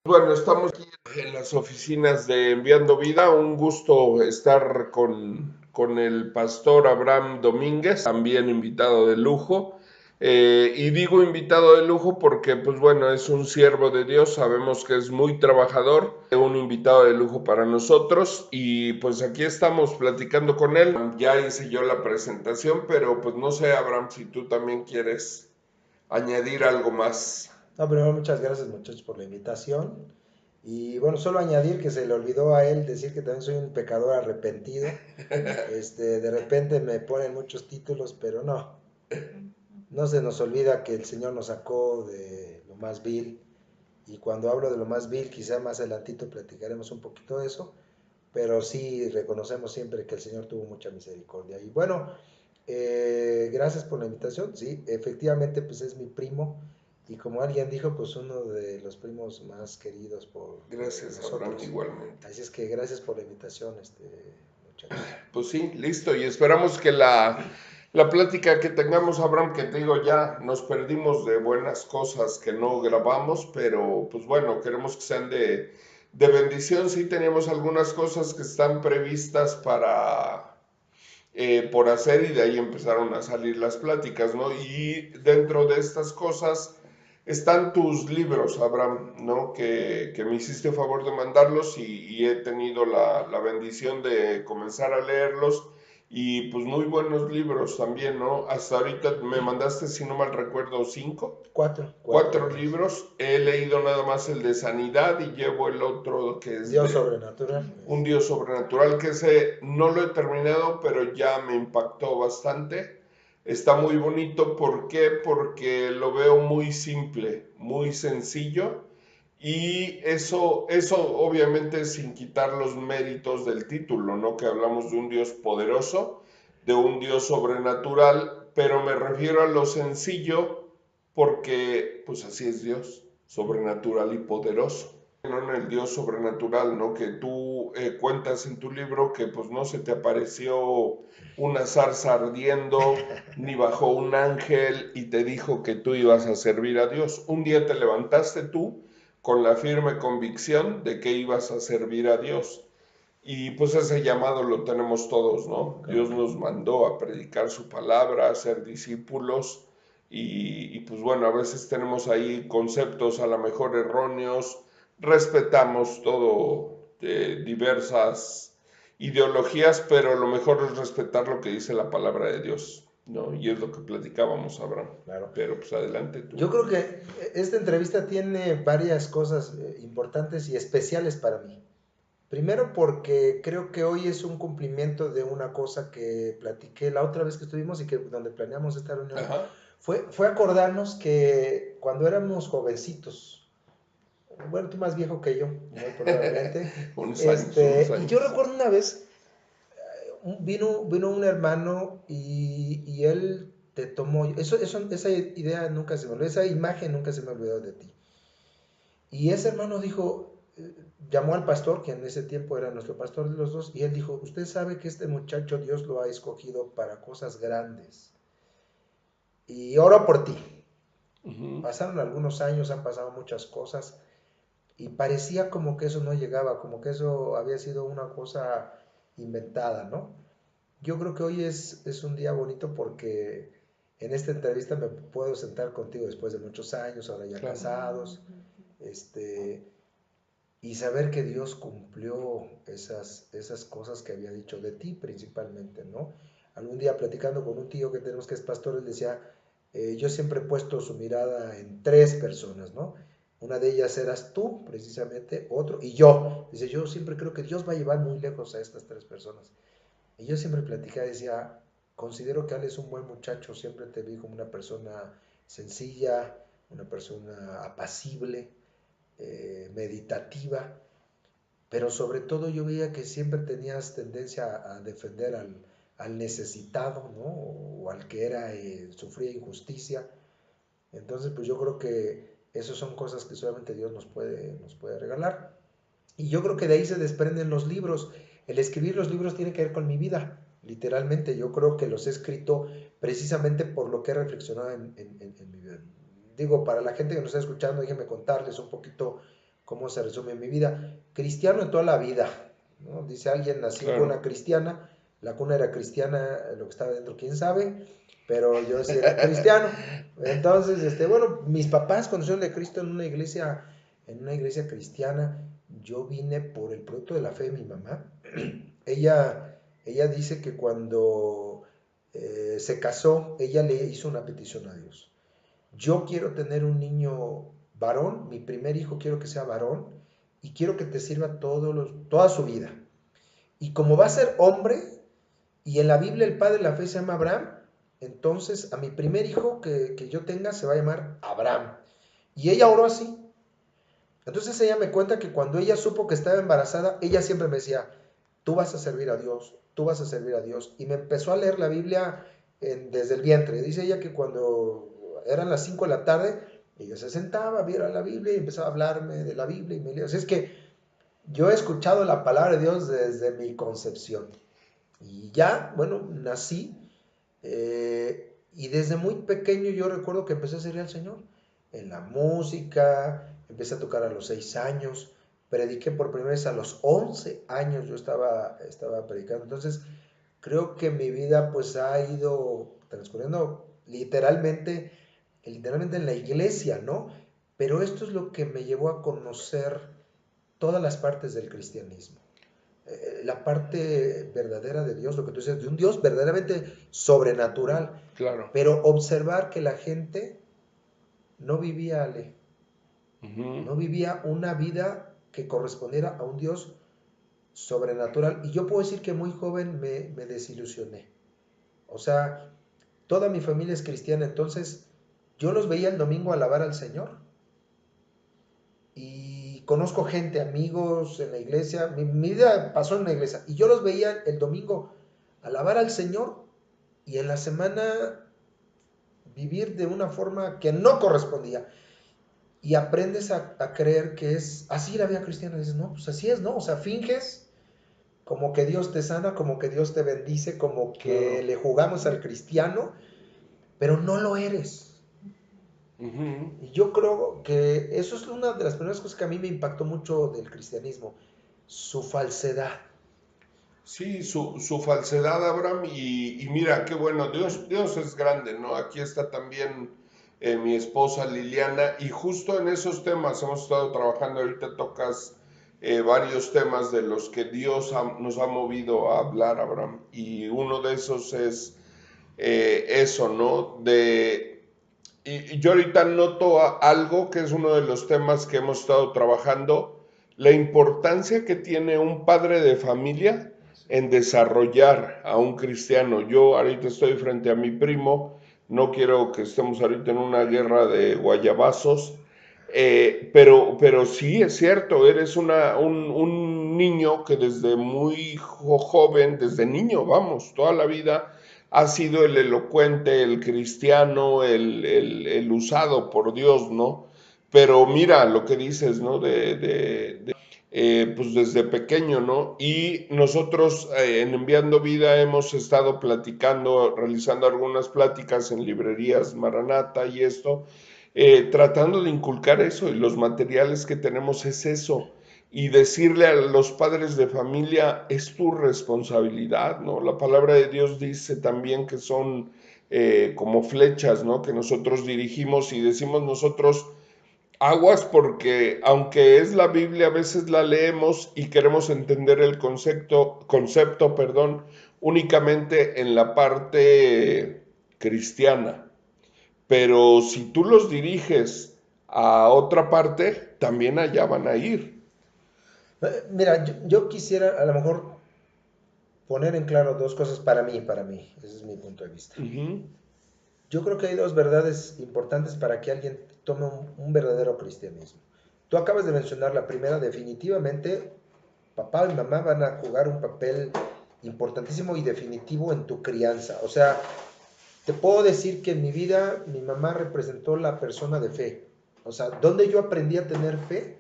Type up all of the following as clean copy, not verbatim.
Bueno, estamos aquí en las oficinas de Enviando Vida. Un gusto estar con el pastor Abraham Domínguez, también invitado de lujo. Y digo invitado de lujo porque, pues bueno, es un siervo de Dios, sabemos que es muy trabajador, un invitado de lujo para nosotros y pues aquí estamos platicando con él. Ya hice yo la presentación, pero pues no sé, Abraham, si tú también quieres añadir algo más. No, primero muchas gracias muchachos por la invitación. Y bueno, solo añadir que se le olvidó a él decir que también soy un pecador arrepentido. De repente me ponen muchos títulos, pero no, no se nos olvida que el Señor nos sacó de lo más vil. Y cuando hablo de lo más vil, quizá más adelantito platicaremos un poquito de eso, pero sí reconocemos siempre que el Señor tuvo mucha misericordia. Y bueno, gracias por la invitación. Sí, efectivamente, pues es mi primo. Y como alguien dijo, pues uno de los primos más queridos por Gracias, Abraham, nosotros. igualmente. Así es que gracias por la invitación, muchachos. Pues sí, listo. Y esperamos que la plática que tengamos, Abraham, que te digo, ya nos perdimos de buenas cosas que no grabamos, pero pues bueno, queremos que sean de bendición. Sí tenemos algunas cosas que están previstas para por hacer y de ahí empezaron a salir las pláticas, ¿no? Y dentro de estas cosas están tus libros, Abraham, ¿no? Que me hiciste favor de mandarlos y he tenido la bendición de comenzar a leerlos y pues muy buenos libros también, ¿no? Hasta ahorita me mandaste, si no mal recuerdo, cinco. Cuatro Cuatro libros. libros, he leído nada más el de sanidad y llevo el otro que es Dios de sobrenatural. un Dios sobrenatural, que ese no lo he terminado, pero ya me impactó bastante. Está muy bonito, ¿por qué? Porque lo veo muy simple, muy sencillo, y eso obviamente sin quitar los méritos del título, ¿no? Que hablamos de un Dios poderoso, de un Dios sobrenatural, pero me refiero a lo sencillo porque pues así es Dios, sobrenatural y poderoso, ¿no? En el Dios sobrenatural, ¿no? Que tú cuentas en tu libro que pues no se te apareció una zarza ardiendo, ni bajó un ángel y te dijo que tú ibas a servir a Dios. Un día te levantaste tú con la firme convicción de que ibas a servir a Dios. Y pues ese llamado lo tenemos todos, ¿no? Dios Correcto. nos mandó a predicar su palabra, a ser discípulos pues bueno, a veces tenemos ahí conceptos a lo mejor erróneos, respetamos todo diversas ideologías, pero lo mejor es respetar lo que dice la palabra de Dios, ¿no? Y es lo que platicábamos, Abraham. Claro. Pero pues adelante Yo tú. creo que esta entrevista tiene varias cosas importantes y especiales para mí. Primero porque creo que hoy es un cumplimiento de una cosa que platiqué la otra vez que estuvimos y que donde planeamos esta reunión, Ajá. fue acordarnos que cuando éramos jovencitos, bueno, tú más viejo que yo, muy probablemente, Unos años, unos y yo años. recuerdo una vez, vino un hermano y él te tomó, esa idea nunca se me olvidó, esa imagen nunca se me olvidó de ti. Y ese hermano dijo, llamó al pastor, que en ese tiempo era nuestro pastor de los dos, y él dijo, usted sabe que este muchacho Dios lo ha escogido para cosas grandes. Y oro por ti. Ujú. Pasaron algunos años, han pasado muchas cosas, y parecía como que eso no llegaba, como que eso había sido una cosa inventada, ¿no? Yo creo que hoy es un día bonito porque en esta entrevista me puedo sentar contigo después de muchos años, ahora ya Claro. casados, este, y saber que Dios cumplió esas cosas que había dicho de ti principalmente, ¿no? Algún día platicando con un tío que tenemos que es pastor, él decía, yo siempre he puesto su mirada en tres personas, ¿no? Una de ellas eras tú, precisamente, otro, y yo. Dice, yo siempre creo que Dios va a llevar muy lejos a estas tres personas. Y yo siempre platicaba, decía, considero que Ale es un buen muchacho, siempre te vi como una persona sencilla, una persona apacible, meditativa, pero sobre todo yo veía que siempre tenías tendencia a defender al necesitado, ¿no? O al que sufría injusticia. Entonces, pues yo creo que esas son cosas que solamente Dios nos puede regalar. Y yo creo que de ahí se desprenden los libros. El escribir los libros tiene que ver con mi vida. Literalmente, yo creo que los he escrito precisamente por lo que he reflexionado en mi vida. Digo, para la gente que nos está escuchando, déjenme contarles un poquito cómo se resume mi vida. Cristiano en toda la vida, ¿no? Dice alguien, nací en cuna Claro. cristiana, la cuna era cristiana, lo que estaba dentro, quién sabe, pero yo sí era cristiano. Entonces, bueno, mis papás conocieron de Cristo en una iglesia cristiana. Yo vine por el producto de la fe de mi mamá. Ella dice que cuando se casó, ella le hizo una petición a Dios. Yo quiero tener un niño varón, mi primer hijo quiero que sea varón y quiero que te sirva toda su vida. Y como va a ser hombre, y en la Biblia el padre de la fe se llama Abraham, entonces a mi primer hijo que yo tenga se va a llamar Abraham. Y ella oró así. Entonces ella me cuenta que cuando ella supo que estaba embarazada, ella siempre me decía, tú vas a servir a Dios, tú vas a servir a Dios. Y me empezó a leer la Biblia desde el vientre. Dice ella que cuando eran las 5 de la tarde, ella se sentaba, viera la Biblia y empezaba a hablarme de la Biblia y me leía. Así es que yo he escuchado la palabra de Dios desde mi concepción. Y ya, bueno, nací y desde muy pequeño yo recuerdo que empecé a servir al Señor en la música, empecé a tocar a los 6 años, prediqué por primera vez a los 11 años, yo estaba predicando. Entonces, creo que mi vida pues ha ido transcurriendo literalmente en la iglesia, ¿no? Pero esto es lo que me llevó a conocer todas las partes del cristianismo. La parte verdadera de Dios, lo que tú dices, de un Dios verdaderamente sobrenatural, Claro. pero observar que la gente no vivía, Ujú. no vivía una vida que correspondiera a un Dios sobrenatural. Y yo puedo decir que muy joven me desilusioné. O sea, toda mi familia es cristiana, entonces yo los veía el domingo alabar al Señor y conozco gente, amigos en la iglesia, mi vida pasó en la iglesia y yo los veía el domingo alabar al Señor y en la semana vivir de una forma que no correspondía. Y aprendes a creer que es así la vida cristiana. Y dices, no, pues así es, ¿no? O sea, finges como que Dios te sana, como que Dios te bendice, como que Claro. le jugamos al cristiano, pero no lo eres. Ujú. Y yo creo que eso es una de las primeras cosas que a mí me impactó mucho del cristianismo, su falsedad. Sí, su falsedad, Abraham, y mira, qué bueno, Dios es grande, ¿no? Aquí está también mi esposa Liliana, y justo en esos temas hemos estado trabajando, ahorita tocas varios temas de los que nos ha movido a hablar, Abraham, y uno de esos es eso, ¿no? Y yo ahorita noto algo que es uno de los temas que hemos estado trabajando, la importancia que tiene un padre de familia en desarrollar a un cristiano. Yo ahorita estoy frente a mi primo, no quiero que estemos ahorita en una guerra de guayabazos, pero sí es cierto, eres un niño que desde muy joven, desde niño, vamos, toda la vida ha sido el elocuente, el cristiano, el usado por Dios, ¿no? Pero mira lo que dices, ¿no? Pues desde pequeño, ¿no? Y nosotros en Enviando Vida hemos estado platicando, realizando algunas pláticas en librerías Maranata y esto, tratando de inculcar eso, y los materiales que tenemos es eso, y decirle a los padres de familia, es tu responsabilidad, ¿no? La palabra de Dios dice también que son como flechas, ¿no? Que nosotros dirigimos y decimos nosotros, aguas porque aunque es la Biblia, a veces la leemos y queremos entender el concepto, perdón, únicamente en la parte cristiana. Pero si tú los diriges a otra parte, también allá van a ir. Mira, yo quisiera a lo mejor poner en claro dos cosas para mí, ese es mi punto de vista. Ujú. Yo creo que hay dos verdades importantes para que alguien tome un verdadero cristianismo. Tú acabas de mencionar la primera, definitivamente papá y mamá van a jugar un papel importantísimo y definitivo en tu crianza. O sea, te puedo decir que en mi vida mi mamá representó la persona de fe. O sea, donde yo aprendí a tener fe,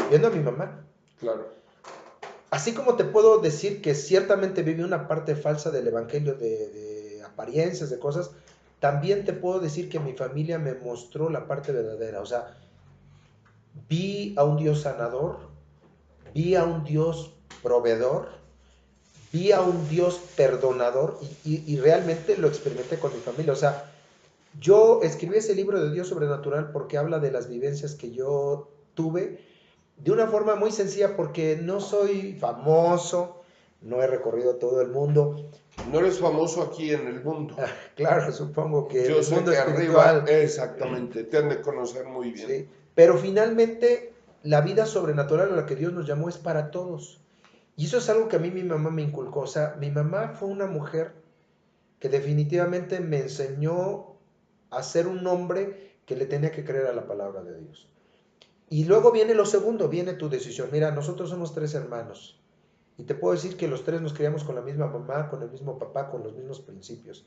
viendo a mi mamá. Claro. Así como te puedo decir que ciertamente viví una parte falsa del evangelio de apariencias, de cosas, también te puedo decir que mi familia me mostró la parte verdadera. O sea, vi a un Dios sanador, vi a un Dios proveedor, vi a un Dios perdonador y realmente lo experimenté con mi familia. O sea, yo escribí ese libro de Dios sobrenatural porque habla de las vivencias que yo tuve de una forma muy sencilla porque no soy famoso, no he recorrido todo el mundo. No eres famoso aquí en el mundo. Claro, supongo que en Yo el sé mundo que arriba, espiritual, exactamente, te han de conocer muy bien. sí, pero finalmente la vida sobrenatural a la que Dios nos llamó es para todos. Y eso es algo que a mí mi mamá me inculcó. O sea, mi mamá fue una mujer que definitivamente me enseñó a ser un hombre que le tenía que creer a la palabra de Dios. Y luego viene lo segundo, viene tu decisión. Mira, nosotros somos 3 hermanos. Y te puedo decir que los 3 nos criamos con la misma mamá, con el mismo papá, con los mismos principios.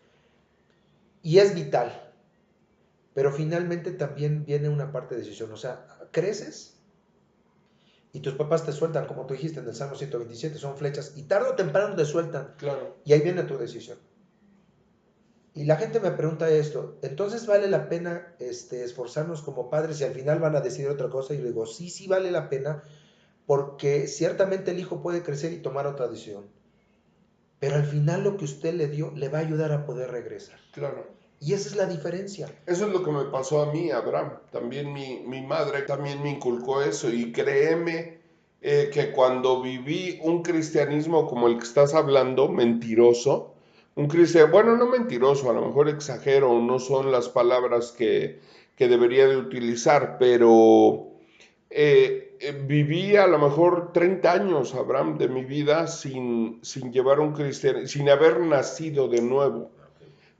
Y es vital. Pero finalmente también viene una parte de decisión. O sea, creces y tus papás te sueltan, como tú dijiste en el Salmo 127, son flechas. Y tarde o temprano te sueltan. Claro. Y ahí viene tu decisión. Y la gente me pregunta esto, entonces vale la pena esforzarnos como padres y al final van a decidir otra cosa. Y yo digo, sí, sí vale la pena, porque ciertamente el hijo puede crecer y tomar otra decisión. Pero al final lo que usted le dio le va a ayudar a poder regresar. Claro. Y esa es la diferencia. Eso es lo que me pasó a mí, Abraham. También mi madre también me inculcó eso. Y créeme que cuando viví un cristianismo como el que estás hablando, mentiroso, un cristiano, bueno, no mentiroso, a lo mejor exagero, no son las palabras que debería de utilizar, pero viví a lo mejor 30 años, Abraham, de mi vida sin llevar un cristianismo, sin haber nacido de nuevo.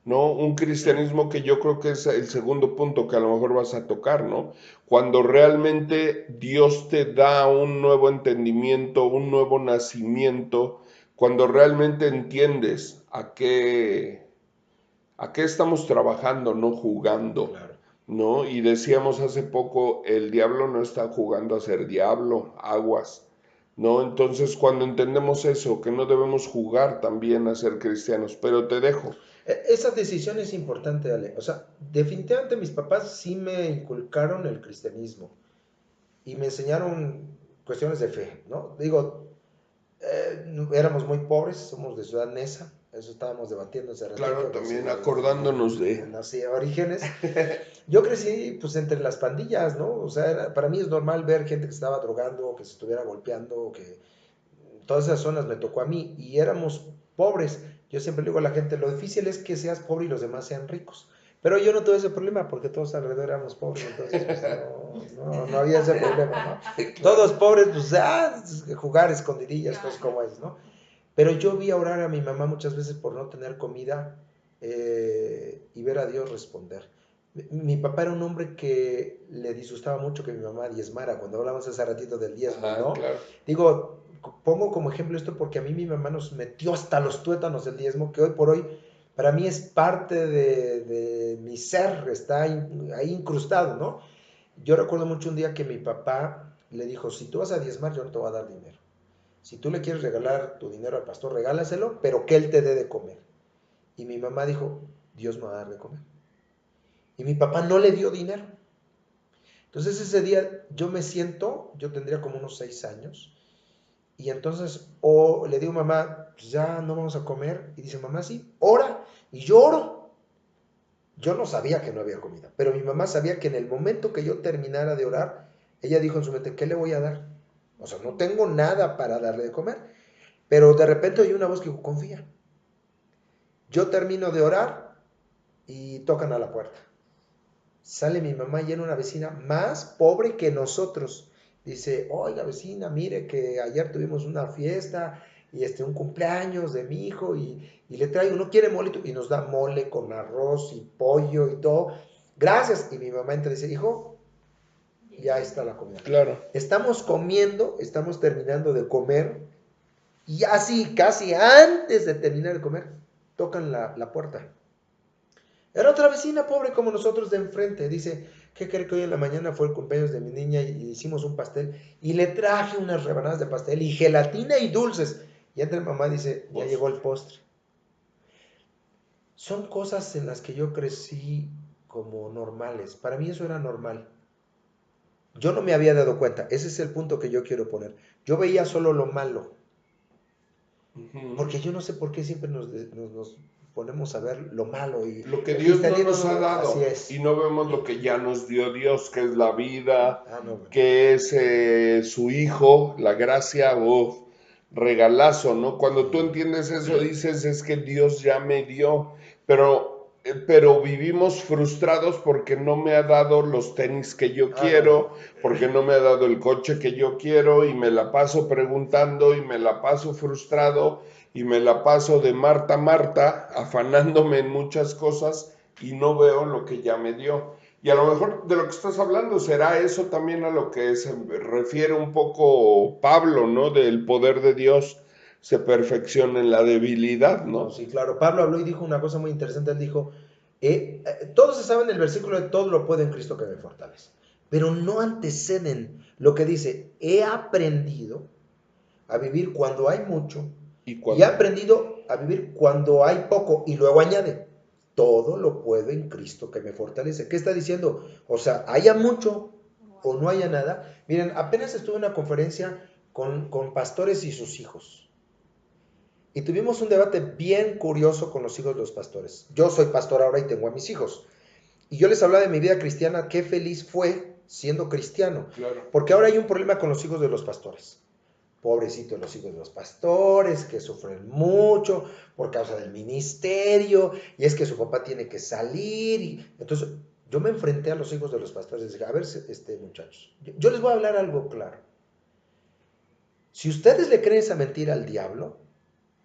¿No? Un cristianismo que yo creo que es el segundo punto que a lo mejor vas a tocar, ¿no? Cuando realmente Dios te da un nuevo entendimiento, un nuevo nacimiento, cuando realmente entiendes a qué estamos trabajando, no jugando, Claro. ¿no? Y decíamos hace poco, el diablo no está jugando a ser diablo, aguas, ¿no? Entonces cuando entendemos eso, que no debemos jugar también a ser cristianos, pero te dejo. Esa decisión es importante, Ale. O sea, definitivamente mis papás sí me inculcaron el cristianismo y me enseñaron cuestiones de fe, ¿no? Digo, éramos muy pobres, somos de Ciudad Neza, eso estábamos debatiendo hace Claro, ratito, también acordándonos de... no sé, orígenes. Yo crecí pues entre las pandillas, ¿no? O sea, para mí es normal ver gente que se estaba drogando, que se estuviera golpeando, que todas esas zonas me tocó a mí y éramos pobres. Yo siempre le digo a la gente, lo difícil es que seas pobre y los demás sean ricos. Pero yo no tuve ese problema porque todos alrededor éramos pobres, entonces pues no había ese problema, ¿no? Claro, Todos pobres, pues jugar escondidillas, pues como es, ¿no? Pero yo vi a orar a mi mamá muchas veces por no tener comida y ver a Dios responder. Mi papá era un hombre que le disgustaba mucho que mi mamá diezmara, cuando hablamos hace ratito del diezmo, ajá, ¿no? claro, Digo, pongo como ejemplo esto porque a mí mi mamá nos metió hasta los tuétanos del diezmo, que hoy por hoy para mí es parte de mi ser, está ahí incrustado, ¿no? Yo recuerdo mucho un día que mi papá le dijo, si tú vas a diezmar, yo no te voy a dar dinero. Si tú le quieres regalar tu dinero al pastor, regálaselo, pero que él te dé de comer. Y mi mamá dijo, Dios me va a dar de comer. Y mi papá no le dio dinero. Entonces ese día yo me siento, yo tendría como unos 6 años, y entonces le digo, mamá, pues ya no vamos a comer. Y dice, mamá, sí, ora. Y yo oro. Yo no sabía que no había comida, pero mi mamá sabía que en el momento que yo terminara de orar, ella dijo en su mente, ¿qué le voy a dar? O sea, no tengo nada para darle de comer. Pero de repente oí una voz que dijo, confía. Yo termino de orar y tocan a la puerta. Sale mi mamá y era una vecina más pobre que nosotros. Dice, oiga vecina, mire que ayer tuvimos una fiesta y un cumpleaños de mi hijo y le traigo, ¿no quiere mole? Y nos da mole con arroz y pollo y todo. Gracias. Y mi mamá entra y dice, hijo, ya está la comida. claro. Estamos comiendo, estamos terminando de comer y así, casi antes de terminar de comer, tocan la puerta. Era otra vecina pobre como nosotros de enfrente. Dice, ¿qué cree que hoy en la mañana fue el cumpleaños de mi niña y hicimos un pastel? Y le traje unas rebanadas de pastel y gelatina y dulces. Y entra mi mamá y dice, ya Vos. llegó el postre. Son cosas en las que yo crecí como normales. Para mí eso era normal. Yo no me había dado cuenta, ese es el punto que yo quiero poner. Yo veía solo lo malo, porque yo no sé por qué siempre nos ponemos a ver lo malo y Lo que el Dios no cristianismo nos ha así dado y es. no vemos lo que ya nos dio Dios, que es la vida, Ah, no, bueno. que es su Hijo, la gracia, regalazo, ¿no? Cuando tú entiendes eso, dices, es que Dios ya me dio, pero vivimos frustrados porque no me ha dado los tenis que yo Ah, no, bueno. quiero, porque no me ha dado el coche que yo quiero y me la paso preguntando y me la paso frustrado y me la paso de Marta a Marta, afanándome en muchas cosas y no veo lo que ya me dio. Y a lo mejor de lo que estás hablando será eso también a lo que se refiere un poco Pablo, ¿no? Del poder de Dios se perfecciona en la debilidad, No, ¿no? sí, claro. Pablo habló y dijo una cosa muy interesante. Él dijo, todos se saben el versículo de todo lo puedo en Cristo que me fortalece, pero no anteceden lo que dice, he aprendido a vivir cuando hay mucho Y y he cuando, aprendido a vivir cuando hay poco. Y luego añade, todo lo puedo en Cristo que me fortalece. ¿Qué está diciendo? O sea, haya mucho o no haya nada. Miren, apenas estuve en una conferencia con pastores y sus hijos. Y tuvimos un debate bien curioso con los hijos de los pastores. Yo soy pastor ahora y tengo a mis hijos. Y yo les hablaba de mi vida cristiana, qué feliz fue siendo cristiano. claro, Porque ahora hay un problema con los hijos de los pastores. Pobrecitos los hijos de los pastores, que sufren mucho por causa del ministerio, y es que su papá tiene que salir. Entonces, yo me enfrenté a los hijos de los pastores y dije, a ver, muchachos, yo les voy a hablar algo claro. Si ustedes le creen esa mentira al diablo,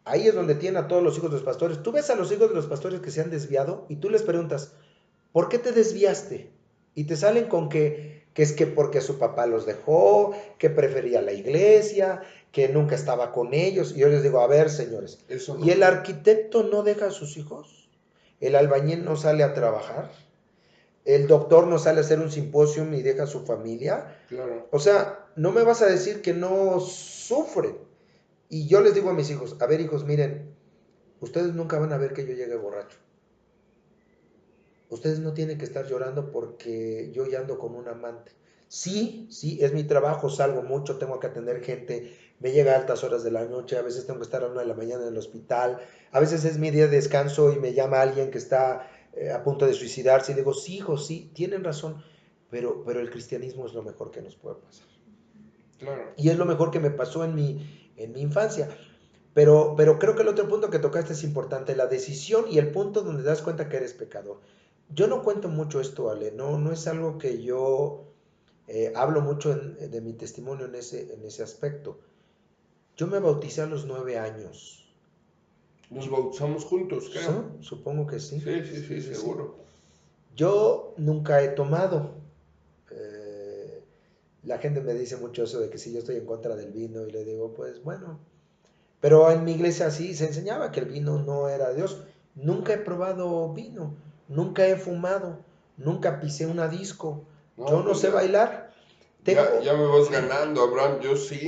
ahí es donde tienen a todos los hijos de los pastores. Tú ves a los hijos de los pastores que se han desviado y tú les preguntas, ¿por qué te desviaste? Y te salen con que es que porque su papá los dejó, que prefería la iglesia, que nunca estaba con ellos. Y yo les digo, a ver, señores, eso ¿y no, el arquitecto no deja a sus hijos? ¿El albañil no sale a trabajar? ¿El doctor no sale a hacer un simposio y deja a su familia? claro, O sea, no me vas a decir que no sufren. Y yo les digo a mis hijos, a ver hijos, miren, ustedes nunca van a ver que yo llegue borracho. Ustedes no tienen que estar llorando porque yo ya ando con un amante. Sí, sí, es mi trabajo, salgo mucho, tengo que atender gente, me llega a altas horas de la noche, a veces tengo que estar a 1 de la mañana en el hospital, a veces es mi día de descanso y me llama alguien que está a punto de suicidarse y le digo, sí, hijo, sí, tienen razón, pero el cristianismo es lo mejor que nos puede pasar. claro. Y es lo mejor que me pasó en mi infancia. Pero creo que el otro punto que tocaste es importante, la decisión y el punto donde te das cuenta que eres pecador. Yo no cuento mucho esto, Ale, no es algo que yo hablo mucho de mi testimonio en ese aspecto. Yo me bauticé a los 9 años. Nos bautizamos juntos, ¿Sí? creo. Supongo que sí. Sí, sí, Sí, sí, sí, sí. seguro. Yo nunca he tomado. Eh, la gente me dice mucho eso de que si yo estoy en contra del vino y le digo, pues bueno, pero en mi iglesia sí se enseñaba que el vino no era de Dios. Nunca he probado vino, nunca he fumado, nunca pisé una disco. Yo No, no pues sé ya, bailar. ya Tengo... me vas ganando, Abraham, yo sí.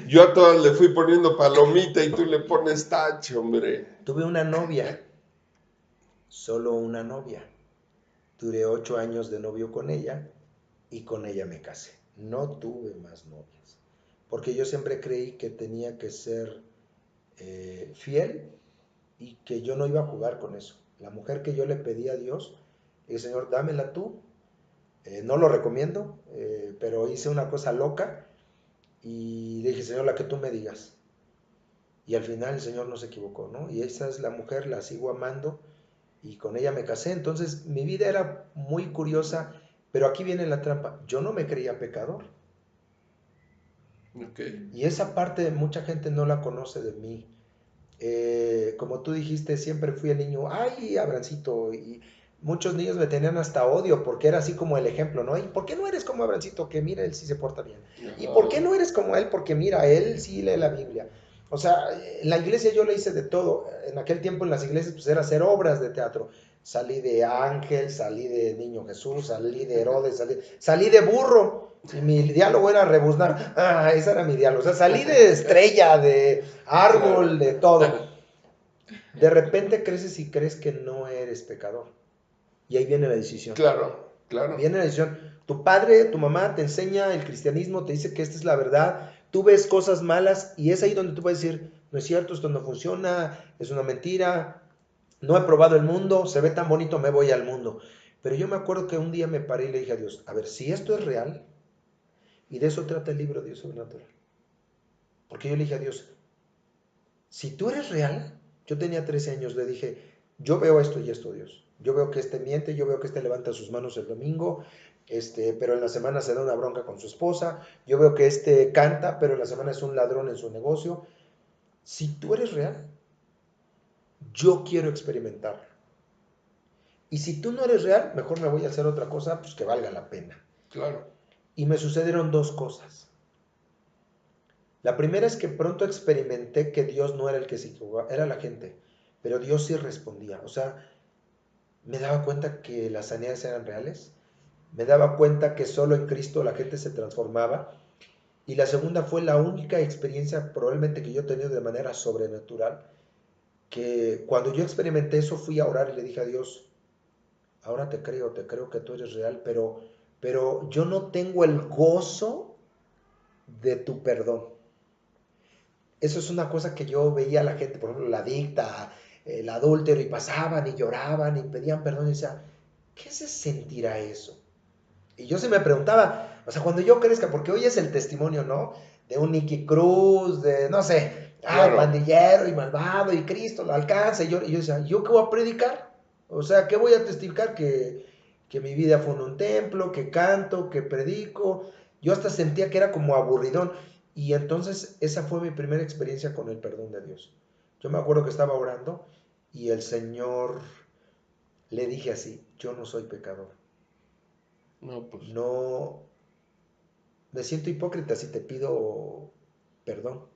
Yo a todas le fui poniendo palomita y tú le pones tache, hombre. Tuve una novia, solo una novia. Duré 8 años de novio con ella y con ella me casé. No tuve más novias, porque yo siempre creí que tenía que ser fiel y que yo no iba a jugar con eso. La mujer que yo le pedí a Dios, le dije, Señor, dámela tú. No lo recomiendo, pero hice una cosa loca y le dije, Señor, la que tú me digas. Y al final el Señor no se equivocó, ¿no? Y esa es la mujer, la sigo amando y con ella me casé. Entonces mi vida era muy curiosa, pero aquí viene la trampa. Yo no me creía pecador. Ok. Y esa parte mucha gente no la conoce de mí. Como tú dijiste, siempre fui el niño, ay, Abrancito, y muchos niños me tenían hasta odio porque era así como el ejemplo, ¿no? ¿Y por qué no eres como Abrancito? Que mira, él sí se porta bien. ¿Y por qué Ajá. no eres como él? Porque mira, él sí lee la Biblia. O sea, en la iglesia yo le hice de todo. En aquel tiempo en las iglesias pues era hacer obras de teatro. Salí de ángel, salí de niño Jesús, salí de Herodes, salí de burro. Y mi diálogo era rebuznar. Ah, ese era mi diálogo. O sea, salí de estrella, de árbol, Claro. de todo. De repente creces y crees que no eres pecador. Y ahí viene la decisión. Claro. Claro, Viene la decisión. Tu padre, tu mamá te enseña el cristianismo, te dice que esta es la verdad. Tú ves cosas malas y es ahí donde tú puedes decir, no es cierto, esto no funciona, es una mentira, no he probado el mundo, se ve tan bonito, me voy al mundo. Pero yo me acuerdo que un día me paré y le dije a Dios, a ver, si esto es real, y de eso trata el libro Dios Sobrenatural. Porque yo le dije a Dios, si tú eres real, yo tenía 13 años, le dije, yo veo esto y esto, Dios. Yo veo que este miente, yo veo que este levanta sus manos el domingo, pero en la semana se da una bronca con su esposa. Yo veo que este canta, pero en la semana es un ladrón en su negocio. Si tú eres real, yo quiero experimentar. Y si tú no eres real, mejor me voy a hacer otra cosa, pues que valga la pena. claro. Y me sucedieron dos cosas. La primera es que pronto experimenté que Dios no era el que se equivocaba, era la gente, pero Dios sí respondía. O sea, me daba cuenta que las sanidades eran reales, me daba cuenta que solo en Cristo la gente se transformaba. Y la segunda fue la única experiencia probablemente que yo he tenido de manera sobrenatural, que cuando yo experimenté eso fui a orar y le dije a Dios, ahora te creo que tú eres real, pero yo no tengo el gozo de tu perdón. Eso es una cosa que yo veía a la gente, por ejemplo, la adicta, el adúltero, y pasaban y lloraban y pedían perdón y decía, ¿qué se sentirá eso? Y yo se me preguntaba, o sea, cuando yo crezca, porque hoy es el testimonio, ¿no? De un Nicky Cruz, de, no sé, Claro, pandillero y malvado, y Cristo lo alcanza. Y yo decía, ¿yo qué voy a predicar? O sea, ¿qué voy a testificar? Que mi vida fue en un templo, que canto, que predico. Yo hasta sentía que era como aburridón. Y entonces esa fue mi primera experiencia con el perdón de Dios. Yo me acuerdo que estaba orando y el Señor le dije así, yo no soy pecador. no, pues, No, me siento hipócrita si te pido perdón.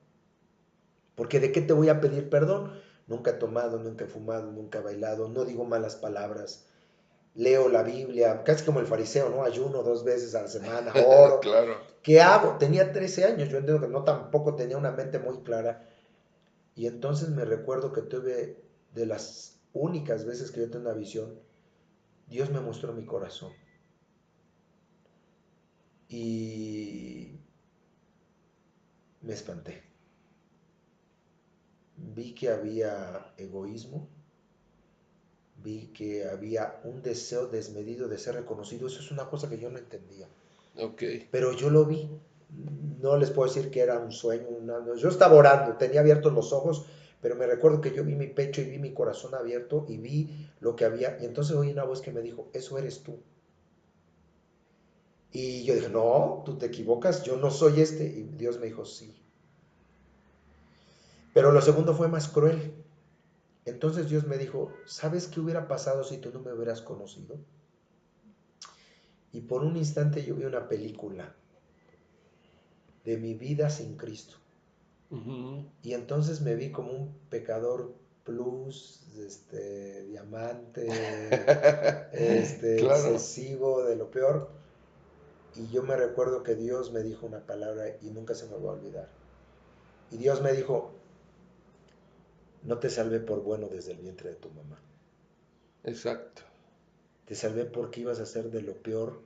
Porque ¿de qué te voy a pedir perdón? Nunca he tomado, nunca he fumado, nunca he bailado, no digo malas palabras, leo la Biblia, casi como el fariseo, ¿no? Ayuno 2 veces a la semana, oro. claro. ¿Qué hago? Tenía 13 años, yo entiendo que no tampoco tenía una mente muy clara. Y entonces me recuerdo que tuve de las únicas veces que yo tuve una visión, Dios me mostró mi corazón. Y me espanté. Vi que había egoísmo, vi que había un deseo desmedido de ser reconocido. Eso es una cosa que yo no entendía. Ok, Pero yo lo vi. No les puedo decir que era un sueño. Yo estaba orando, tenía abiertos los ojos, pero me recuerdo que yo vi mi pecho y vi mi corazón abierto y vi lo que había. Y entonces oí una voz que me dijo, eso eres tú. Y yo dije, no, tú te equivocas, yo no soy este. Y Dios me dijo, sí. Pero lo segundo fue más cruel. Entonces Dios me dijo, ¿sabes qué hubiera pasado si tú no me hubieras conocido? Y por un instante yo vi una película de mi vida sin Cristo. ujú, Y entonces me vi como un pecador plus, diamante, claro, excesivo, de lo peor. Y yo me recuerdo que Dios me dijo una palabra y nunca se me va a olvidar. Y Dios me dijo, no te salvé por bueno desde el vientre de tu mamá. exacto. Te salvé porque ibas a ser de lo peor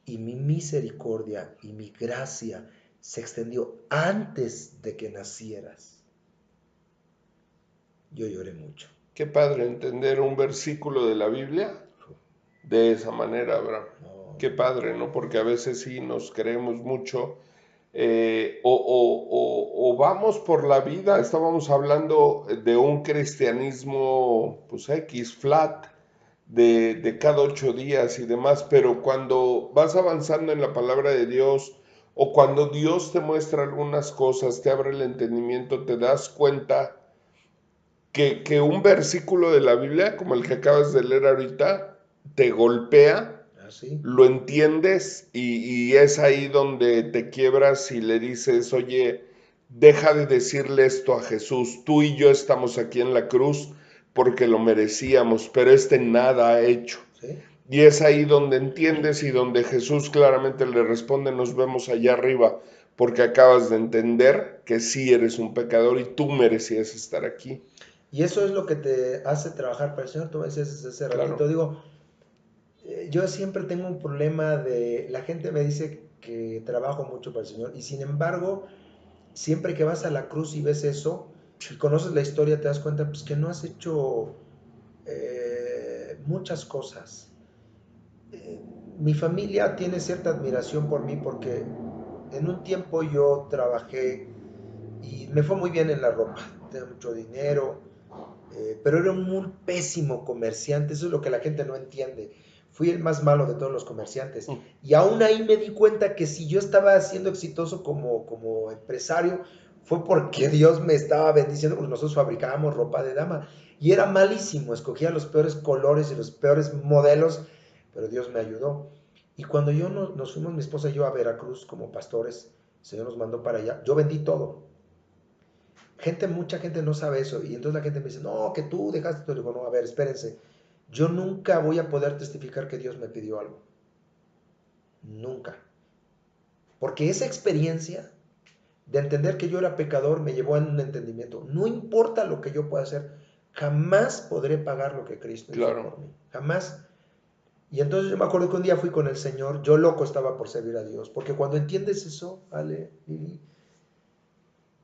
y mi misericordia y mi gracia se extendió antes de que nacieras. Yo lloré mucho. Qué padre entender un versículo de la Biblia de esa manera, Abraham. No, Qué padre, ¿no? Porque a veces sí nos creemos mucho o vamos por la vida, estábamos hablando de un cristianismo, pues X, flat, de cada 8 días y demás, pero cuando vas avanzando en la palabra de Dios o cuando Dios te muestra algunas cosas, te abre el entendimiento, te das cuenta que un versículo de la Biblia, como el que acabas de leer ahorita, te golpea, así. lo entiendes y es ahí donde te quiebras y le dices, oye, deja de decirle esto a Jesús, tú y yo estamos aquí en la cruz porque lo merecíamos, pero este nada ha hecho. ¿Sí? Y es ahí donde entiendes y donde Jesús claramente le responde, nos vemos allá arriba, porque acabas de entender que sí eres un pecador y tú merecías estar aquí. Y eso es lo que te hace trabajar para el Señor. Tú me decías hace ratito, Claro, digo, Yo siempre tengo un problema la gente me dice que trabajo mucho para el Señor y sin embargo, siempre que vas a la cruz y ves eso y conoces la historia, te das cuenta pues, que no has hecho muchas cosas. Eh, Mi familia tiene cierta admiración por mí porque en un tiempo yo trabajé y me fue muy bien en la ropa, tenía mucho dinero, pero era un muy pésimo comerciante, eso es lo que la gente no entiende. Fui el más malo de todos los comerciantes. Y aún ahí me di cuenta que si yo estaba siendo exitoso como empresario, fue porque Dios me estaba bendiciendo, porque nosotros fabricábamos ropa de dama. Y era malísimo, escogía los peores colores y los peores modelos, pero Dios me ayudó. Y cuando nos fuimos, mi esposa y yo, a Veracruz como pastores, el Señor nos mandó para allá, yo vendí todo. Mucha gente no sabe eso y entonces la gente me dice, no, que tú dejaste todo. Y digo, no, a ver, espérense, yo nunca voy a poder testificar que Dios me pidió algo, nunca. Porque esa experiencia de entender que yo era pecador me llevó a un entendimiento. No importa lo que yo pueda hacer, jamás podré pagar lo que Cristo hizo Claro. por mí, jamás. Y entonces yo me acuerdo que un día fui con el Señor, yo loco estaba por servir a Dios, porque cuando entiendes eso, Ale,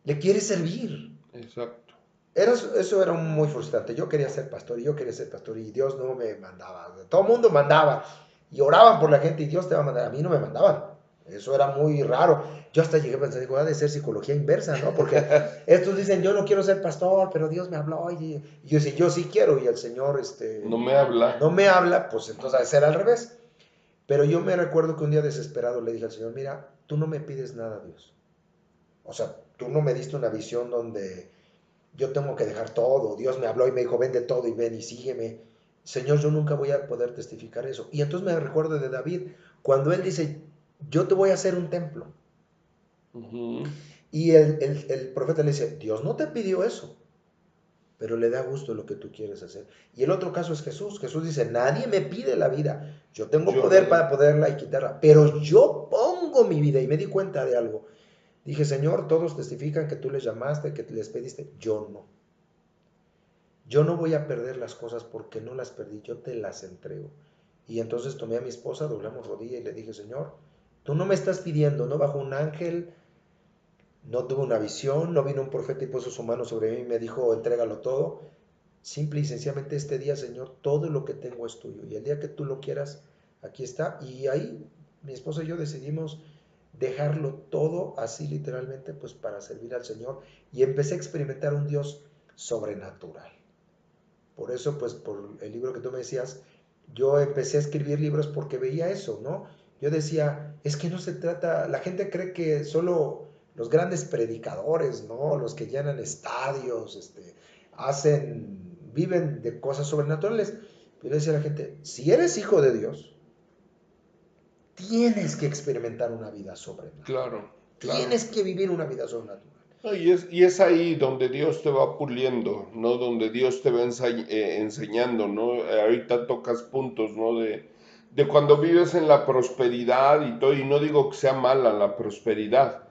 le quieres servir. Exacto. Eso era muy frustrante. Yo quería ser pastor y yo quería ser pastor y Dios no me mandaba. Todo el mundo mandaba y oraban por la gente y Dios te va a mandar. A mí no me mandaban. Eso era muy raro. Yo hasta llegué a pensar, digo, ha de ser psicología inversa, ¿no? Porque estos dicen, yo no quiero ser pastor, pero Dios me habló. Y yo decía, yo sí quiero y el Señor No me habla. no me habla, pues entonces ha de ser al revés. Pero yo me recuerdo que un día desesperado le dije al Señor, mira, tú no me pides nada, Dios. O sea, tú no me diste una visión donde yo tengo que dejar todo. Dios me habló y me dijo, vende todo y ven y sígueme. Señor, yo nunca voy a poder testificar eso. Y entonces me recuerdo de David, cuando él dice, yo te voy a hacer un templo. Ujú. Y el profeta le dice, Dios no te pidió eso, pero le da gusto lo que tú quieres hacer. Y el otro caso es Jesús. Jesús dice, nadie me pide la vida. Yo tengo Yo la poder doy. para poderla y quitarla, pero yo pongo mi vida y me di cuenta de algo. Dije, Señor, todos testifican que tú les llamaste, que les pediste. Yo no. Yo no voy a perder las cosas porque no las perdí, yo te las entrego. Y entonces tomé a mi esposa, doblamos rodilla y le dije, Señor, tú no me estás pidiendo, no bajó un ángel, no tuve una visión, no vino un profeta y puso su mano sobre mí y me dijo, entrégalo todo. Simple y sencillamente este día, Señor, todo lo que tengo es tuyo. Y el día que tú lo quieras, aquí está. Y ahí mi esposa y yo decidimos dejarlo todo así literalmente, pues para servir al Señor. Y empecé a experimentar un Dios sobrenatural. Por eso, pues, por el libro que tú me decías, yo empecé a escribir libros porque veía eso, ¿no? Yo decía, es que no se trata, la gente cree que solo los grandes predicadores, ¿no? Los que llenan estadios, viven de cosas sobrenaturales. Yo le decía a la gente, si eres hijo de Dios, tienes que experimentar una vida sobrenatural. Claro, claro. Tienes que vivir una vida sobrenatural. No, y es ahí donde Dios te va puliendo, ¿no? Donde Dios te va enseñando, ¿no? Ahorita tocas puntos, ¿no? De cuando vives en la prosperidad y todo, y no digo que sea mala la prosperidad.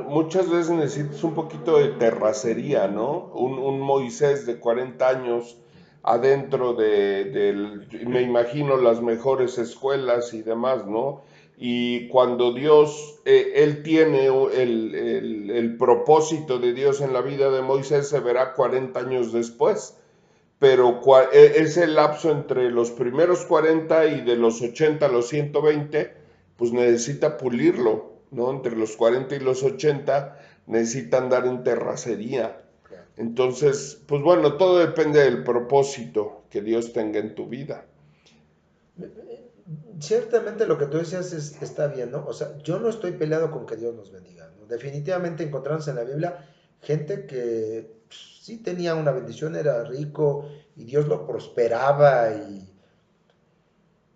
Muchas veces necesitas un poquito de terracería, ¿no? Un Moisés de 40 años adentro me imagino, las mejores escuelas y demás, ¿no? Y cuando Dios, él tiene el propósito de Dios en la vida de Moisés, se verá 40 años después, pero ese lapso entre los primeros 40 y de los 80 a los 120, pues necesita pulirlo, ¿no? Entre los 40 y los 80 necesita andar en terracería. Entonces, pues bueno, todo depende del propósito que Dios tenga en tu vida. Ciertamente lo que tú decías está bien, ¿no? O sea, yo no estoy peleado con que Dios nos bendiga, ¿no? Definitivamente encontramos en la Biblia gente que pues, sí tenía una bendición, era rico y Dios lo prosperaba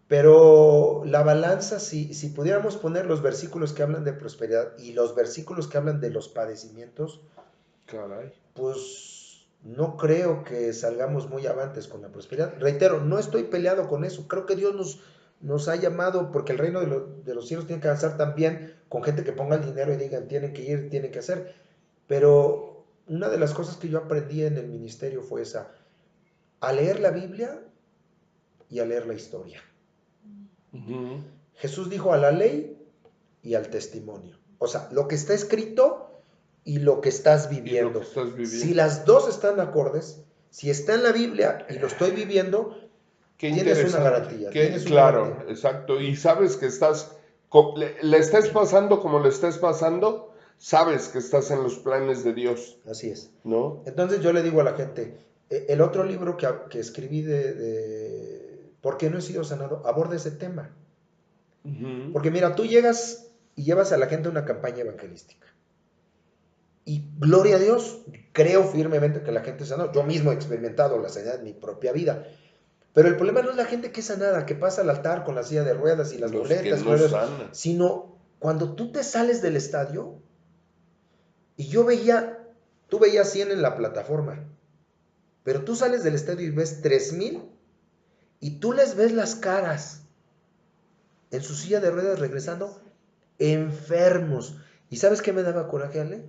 Pero la balanza, si pudiéramos poner los versículos que hablan de prosperidad y los versículos que hablan de los padecimientos, Caray. pues no creo que salgamos muy avantes con la prosperidad. Reitero, no estoy peleado con eso. Creo que Dios nos ha llamado porque el reino de los cielos tiene que avanzar también con gente que ponga el dinero y digan, tienen que ir, tienen que hacer. Pero una de las cosas que yo aprendí en el ministerio fue esa, a leer la Biblia y a leer la historia. Ujú. Jesús dijo a la ley y al testimonio. O sea, lo que está escrito y lo que estás Y lo que viviendo. estás Si viviendo. las dos están acordes, si está en la Biblia y lo estoy viviendo, Qué tienes una interesante. garantía, Que, tienes una claro, garantía. exacto. Y sabes que estás, le estés pasando como le estés pasando, sabes que estás en los planes de Dios, Así es. ¿no? Entonces yo le digo a la gente, el otro libro que escribí ¿Por qué no he sido sanado? Aborda ese tema. Ujú. Porque mira, tú llegas y llevas a la gente a una campaña evangelística. Y gloria a Dios, creo firmemente que la gente es sanada. Yo mismo he experimentado la sanidad en mi propia vida. Pero el problema no es la gente que es sanada, que pasa al altar con la silla de ruedas y las Los que muletas, no glorias, sanan. sino cuando tú te sales del estadio y yo veía, tú veías 100 en la plataforma, pero tú sales del estadio y ves 3000 y tú les ves las caras en su silla de ruedas regresando enfermos. ¿Y sabes qué me daba coraje, Ale?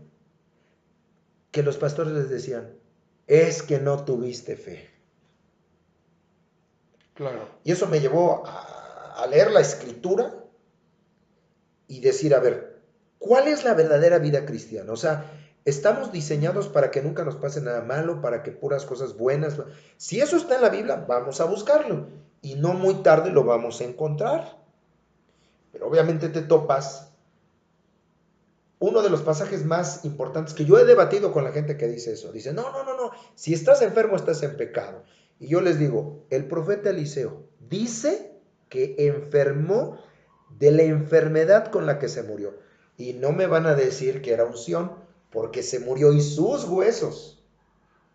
Que los pastores les decían, es que no tuviste fe. Claro. Y eso me llevó a leer la escritura y decir, a ver, ¿cuál es la verdadera vida cristiana? O sea, estamos diseñados para que nunca nos pase nada malo, para que puras cosas buenas. Si eso está en la Biblia, vamos a buscarlo. Y no muy tarde lo vamos a encontrar. Pero obviamente te topas uno de los pasajes más importantes que yo he debatido con la gente que dice eso. Dice, no, no, no, no, si estás enfermo estás en pecado. Y yo les digo, el profeta Eliseo dice que enfermó de la enfermedad con la que se murió. Y no me van a decir que era unción, porque se murió y sus huesos.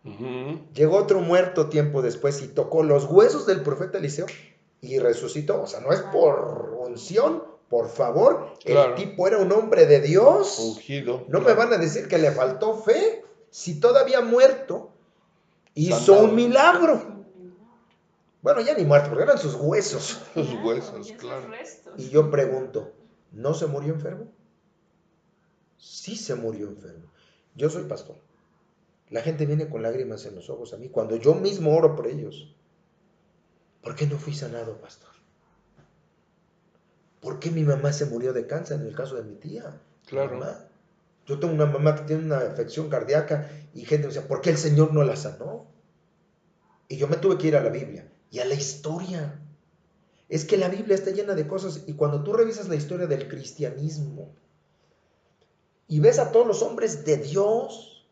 Ujú. Llegó otro muerto tiempo después y tocó los huesos del profeta Eliseo y resucitó. O sea, no es por unción, por favor, el Claro. tipo era un hombre de Dios. Ungido, No me van claro. a decir que le faltó fe. Si todavía muerto, hizo un Sanado. milagro. Bueno, ya ni muerto, porque eran sus huesos. Los Claro, huesos, y esos claro. restos. Y yo pregunto, ¿no se murió enfermo? Sí se murió enfermo. Yo soy pastor. La gente viene con lágrimas en los ojos a mí cuando yo mismo oro por ellos. ¿Por qué no fui sanado, pastor? ¿Por qué mi mamá se murió de cáncer en el caso de mi tía? Mi Claro. mamá. Yo tengo una mamá que tiene una afección cardíaca y gente me dice, ¿por qué el Señor no la sanó? Y yo me tuve que ir a la Biblia y a la historia. Es que la Biblia está llena de cosas y cuando tú revisas la historia del cristianismo y ves a todos los hombres de Dios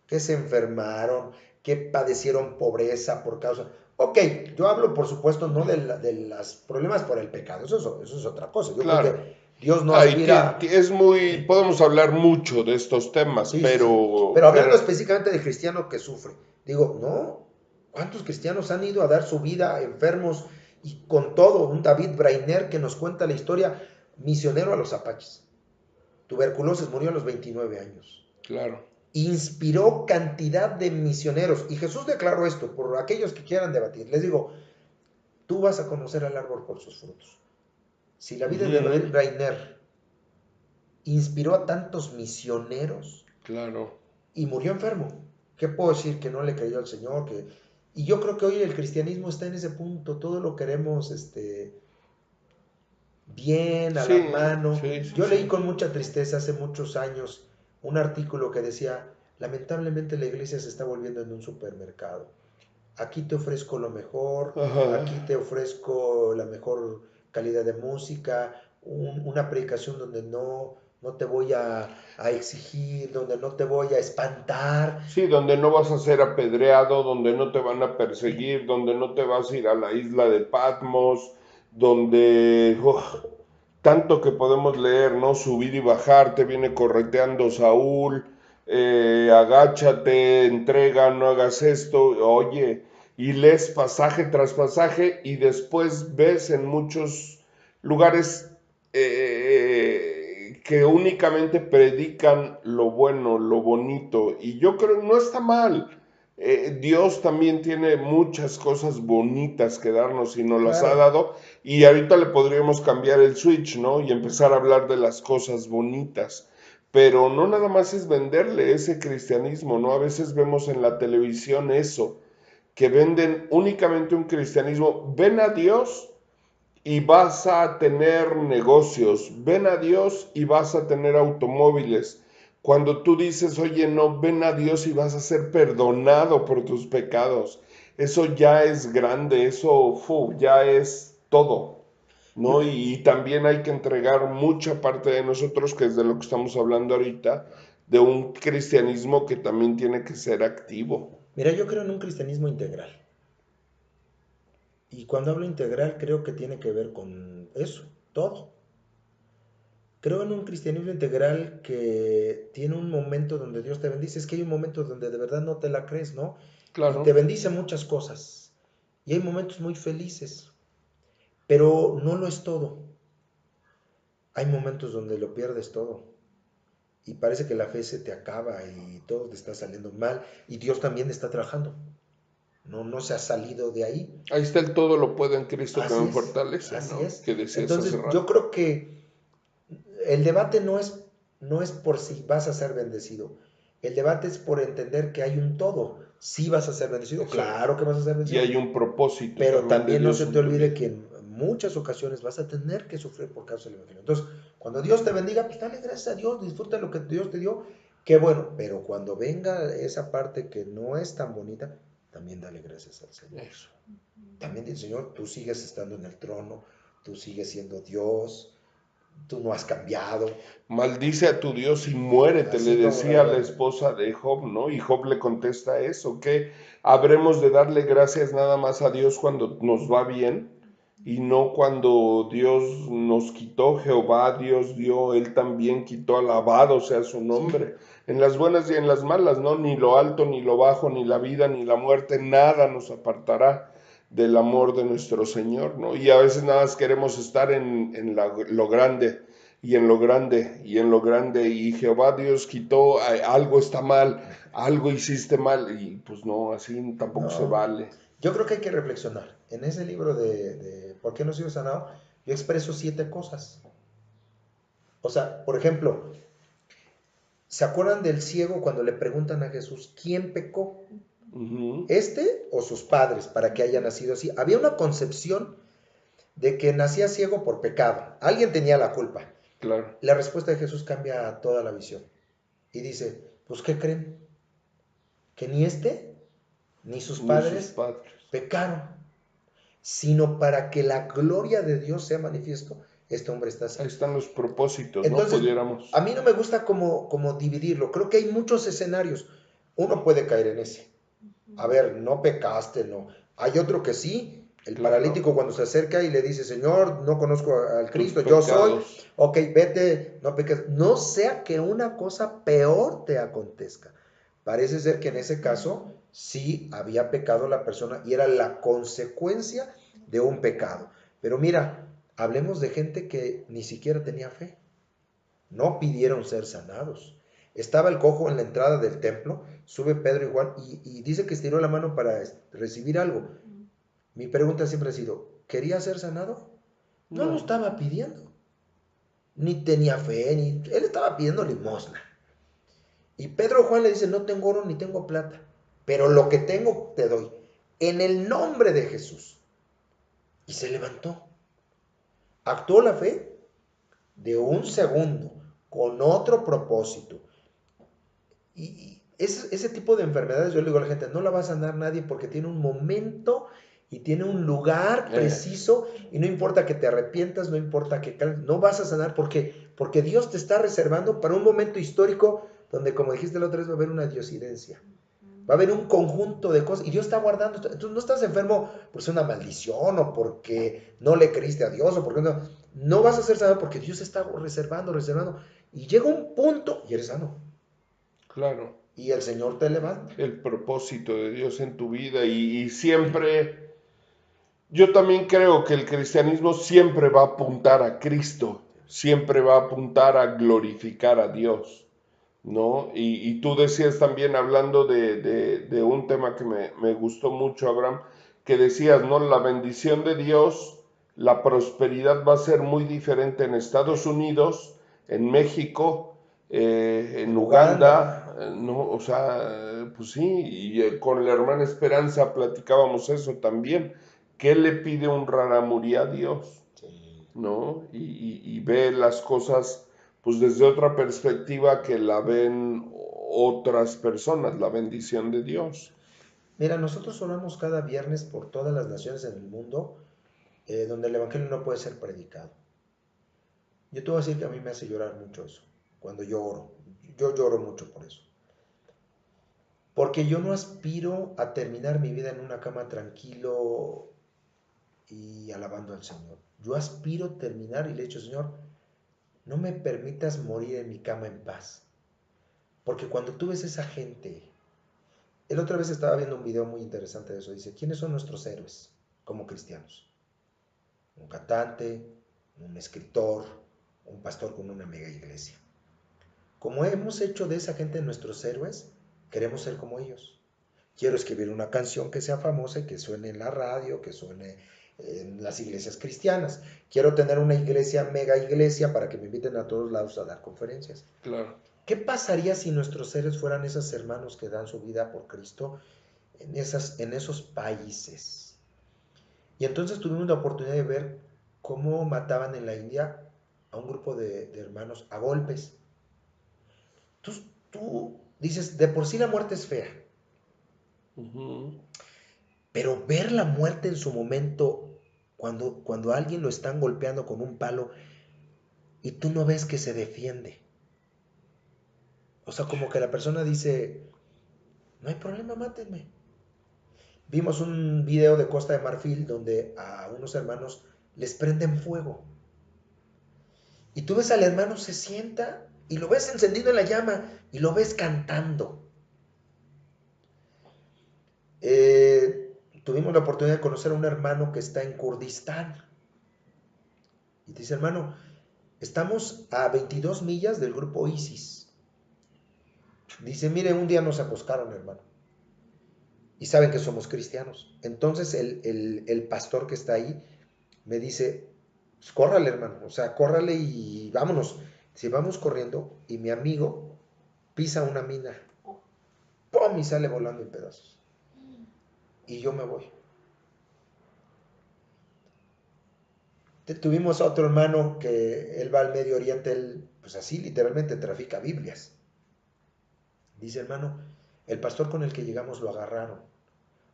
que se enfermaron, que padecieron pobreza por causa... Ok, yo hablo por supuesto no de los problemas por el pecado, eso es otra cosa. Yo creo Claro. que Dios no Ay, aspira... es muy, podemos hablar mucho de estos temas, Sí, sí, sí. Pero hablando pero, específicamente del cristiano que sufre, digo, no, ¿cuántos cristianos han ido a dar su vida enfermos y con todo? Un David Brainer que nos cuenta la historia, misionero a los apaches. Tuberculosis, murió a los 29 años. claro. Inspiró cantidad de misioneros. Y Jesús declaró esto, por aquellos que quieran debatir. Les digo, tú vas a conocer al árbol por sus frutos. Si la vida de David Ujú. Brainer inspiró a tantos misioneros, Claro. y murió enfermo. ¿Qué puedo decir? Que no le creyó al Señor. Y yo creo que hoy el cristianismo está en ese punto. Todo lo queremos bien, a la Sí, mano. sí, sí, Yo leí sí. con mucha tristeza hace muchos años un artículo que decía, lamentablemente la iglesia se está volviendo en un supermercado. Aquí te ofrezco lo mejor, Ajá. aquí te ofrezco la mejor calidad de música, una predicación donde no te voy a exigir, donde no te voy a espantar. Sí, donde no vas a ser apedreado, donde no te van a perseguir, donde no te vas a ir a la isla de Patmos, donde tanto que podemos leer, ¿no? Subir y bajar, te viene correteando Saúl, agáchate, entrega, no hagas esto, oye, y lees pasaje tras pasaje y después ves en muchos lugares que únicamente predican lo bueno, lo bonito, y yo creo que no está mal. Dios también tiene muchas cosas bonitas que darnos y nos las ha Claro, dado, y ahorita le podríamos cambiar el switch, ¿no? Y empezar a hablar de las cosas bonitas. Pero no nada más es venderle ese cristianismo, ¿no? A veces vemos en la televisión eso, que venden únicamente un cristianismo, ven a Dios y vas a tener negocios. Ven a Dios y vas a tener automóviles. Cuando tú dices, oye, no, ven a Dios y vas a ser perdonado por tus pecados. Eso ya es grande, eso ya es todo, Yo, ¿no? Y también hay que entregar mucha parte de nosotros, que es de lo que estamos hablando ahorita, de un cristianismo que también tiene que ser activo. mira, yo creo en un cristianismo integral. Y cuando hablo integral, creo que tiene que ver con eso, todo. Creo en un cristianismo integral que tiene un momento donde Dios te bendice. Es que hay un momento donde de verdad no te la crees, ¿no? Y te Claro, bendice muchas cosas. Y hay momentos muy felices, pero no lo es todo. Hay momentos donde lo pierdes todo. Y parece que la fe se te acaba y todo te está saliendo mal. Y Dios también está trabajando. No se ha salido de ahí. ahí está el todo lo puedo en Cristo que Así me es, fortalece, así ¿no? es. Que decías hace Entonces, yo rato. creo que el debate no es por si vas a ser bendecido. El debate es por entender que hay un todo. Si vas a ser bendecido, Exacto. claro que vas a ser Y bendecido, hay un propósito pero también de también no se Dios te en tu olvide vida. que en muchas ocasiones vas a tener que sufrir por causa del Evangelio. Entonces, cuando Dios te bendiga, pues dale gracias a Dios, disfruta lo que Dios te dio, qué bueno, pero cuando venga esa parte que no es tan bonita, también dale gracias al Señor. Eso. También dile, Señor, tú sigues estando en el trono, tú sigues siendo Dios, tú no has cambiado, Maldice a tu Dios y muérete, le así como decía la la... esposa de Job, ¿no? Y Job le contesta eso, que habremos de darle gracias nada más a Dios cuando nos va bien y no cuando Dios nos quitó, Jehová Dios dio, Él también quitó, alabado sea su Sí, nombre, en las buenas y en las malas, ¿no? Ni lo alto, ni lo bajo, ni la vida, ni la muerte, nada nos apartará del amor de nuestro Señor, ¿no? Y a veces nada más queremos estar en lo grande y en lo grande y en lo grande y Jehová Dios quitó, algo está mal, algo hiciste mal y pues no, así tampoco se no. vale. Yo creo que hay que reflexionar. En ese libro de ¿Por qué no sigo sanado? Yo expreso 7 cosas. O sea, por ejemplo, ¿se acuerdan del ciego cuando le preguntan a Jesús, ¿quién pecó? Ujú, ¿Este o sus padres para que haya nacido así? Había una concepción de que nacía ciego por pecado. Alguien tenía la culpa. claro, La respuesta de Jesús cambia toda la visión. Y dice, pues ¿qué creen? Que ni este ni sus ni sus padres padres. pecaron, sino para que la gloria de Dios sea manifiesto, este hombre está así. Ahí están los propósitos, ¿no? Entonces, a Pudiéramos. mí no me gusta como dividirlo. Creo que hay muchos escenarios. Uno puede caer en ese. A ver, no pecaste, no. Hay otro que sí. El Claro, paralítico cuando se acerca y le dice, Señor, no conozco al tus Cristo, yo soy. pecados. Ok, vete, no peques. No sea que una cosa peor te acontezca. Parece ser que en ese caso sí había pecado la persona y era la consecuencia de un pecado. Pero mira, hablemos de gente que ni siquiera tenía fe. No pidieron ser sanados. Estaba el cojo en la entrada del templo, sube Pedro y Juan y dice que estiró la mano para recibir algo. Mi pregunta siempre ha sido, ¿quería ser sanado? No lo No, estaba pidiendo. Ni tenía fe, ni... Él estaba pidiendo limosna. Y Pedro y Juan le dicen, no tengo oro ni tengo plata, pero lo que tengo te doy. En el nombre de Jesús. Y se levantó. Actuó la fe de un segundo, con otro propósito. Y ese tipo de enfermedades, yo le digo a la gente, no la va a sanar nadie porque tiene un momento y tiene un lugar eso, preciso y no importa que te arrepientas, no importa que no vas a sanar porque Dios te está reservando para un momento histórico donde, como dijiste la otra vez, va a haber una diosidencia. Va a haber un conjunto de cosas y Dios está guardando. Entonces no estás enfermo por ser una maldición o porque no le creíste a Dios o porque no. No vas a ser sanado porque Dios está reservando, reservando. Y llega un punto y eres sano. claro. Y el Señor te levanta. El propósito de Dios en tu vida y siempre, yo también creo que el cristianismo siempre va a apuntar a Cristo, siempre va a apuntar a glorificar a Dios. ¿No? Y tú decías también, hablando de un tema que me gustó mucho, Abraham, que decías, ¿no? La bendición de Dios, la prosperidad va a ser muy diferente en Estados Unidos, en México, en En Uganda. Uganda, ¿no? O sea, pues sí, y con la hermana Esperanza platicábamos eso también. ¿Qué le pide honrar a Muri a Dios? ¿no? Y ve las cosas pues desde otra perspectiva que la ven otras personas, la bendición de Dios. Mira, nosotros oramos cada viernes por todas las naciones en el mundo donde el Evangelio no puede ser predicado. Yo te voy a decir que a mí me hace llorar mucho eso, cuando yo oro. Yo lloro mucho por eso. Porque yo no aspiro a terminar mi vida en una cama tranquilo y alabando al Señor. Yo aspiro terminar y le he dicho, Señor, no me permitas morir en mi cama en paz. Porque cuando tú ves esa gente, el otra vez estaba viendo un video muy interesante de eso, dice, ¿quiénes son nuestros héroes como cristianos? Un cantante, un escritor, un pastor con una mega iglesia. Como hemos hecho de esa gente nuestros héroes, queremos ser como ellos. Quiero escribir una canción que sea famosa y que suene en la radio, que suene en las iglesias cristianas. Quiero tener una iglesia, mega iglesia, para que me inviten a todos lados a dar conferencias. Claro. ¿Qué pasaría si nuestros héroes fueran esos hermanos que dan su vida por Cristo en esos países? Y entonces tuvimos la oportunidad de ver cómo mataban en la India a un grupo de hermanos a golpes. Tú dices, de por sí la muerte es fea, pero ver la muerte en su momento, cuando a alguien lo están golpeando con un palo y tú no ves que se defiende. O sea, como que la persona dice, no hay problema, mátenme. Vimos un video de Costa de Marfil donde a unos hermanos les prenden fuego. Y tú ves al hermano, se sienta y lo ves encendido en la llama y lo ves cantando. Tuvimos la oportunidad de conocer a un hermano que está en Kurdistán. Y dice, hermano, estamos a 22 millas del grupo ISIS. Dice, mire, un día nos acoscaron, hermano. Y saben que somos cristianos. Entonces el pastor que está ahí me dice, pues, córrale, hermano. O sea, córrale y vámonos. Si vamos corriendo y mi amigo pisa una mina. ¡Pum! Y sale volando en pedazos. Y yo me voy. Tuvimos a otro hermano que él va al Medio Oriente, él, pues así literalmente trafica Biblias. Dice, hermano, el pastor con el que llegamos lo agarraron,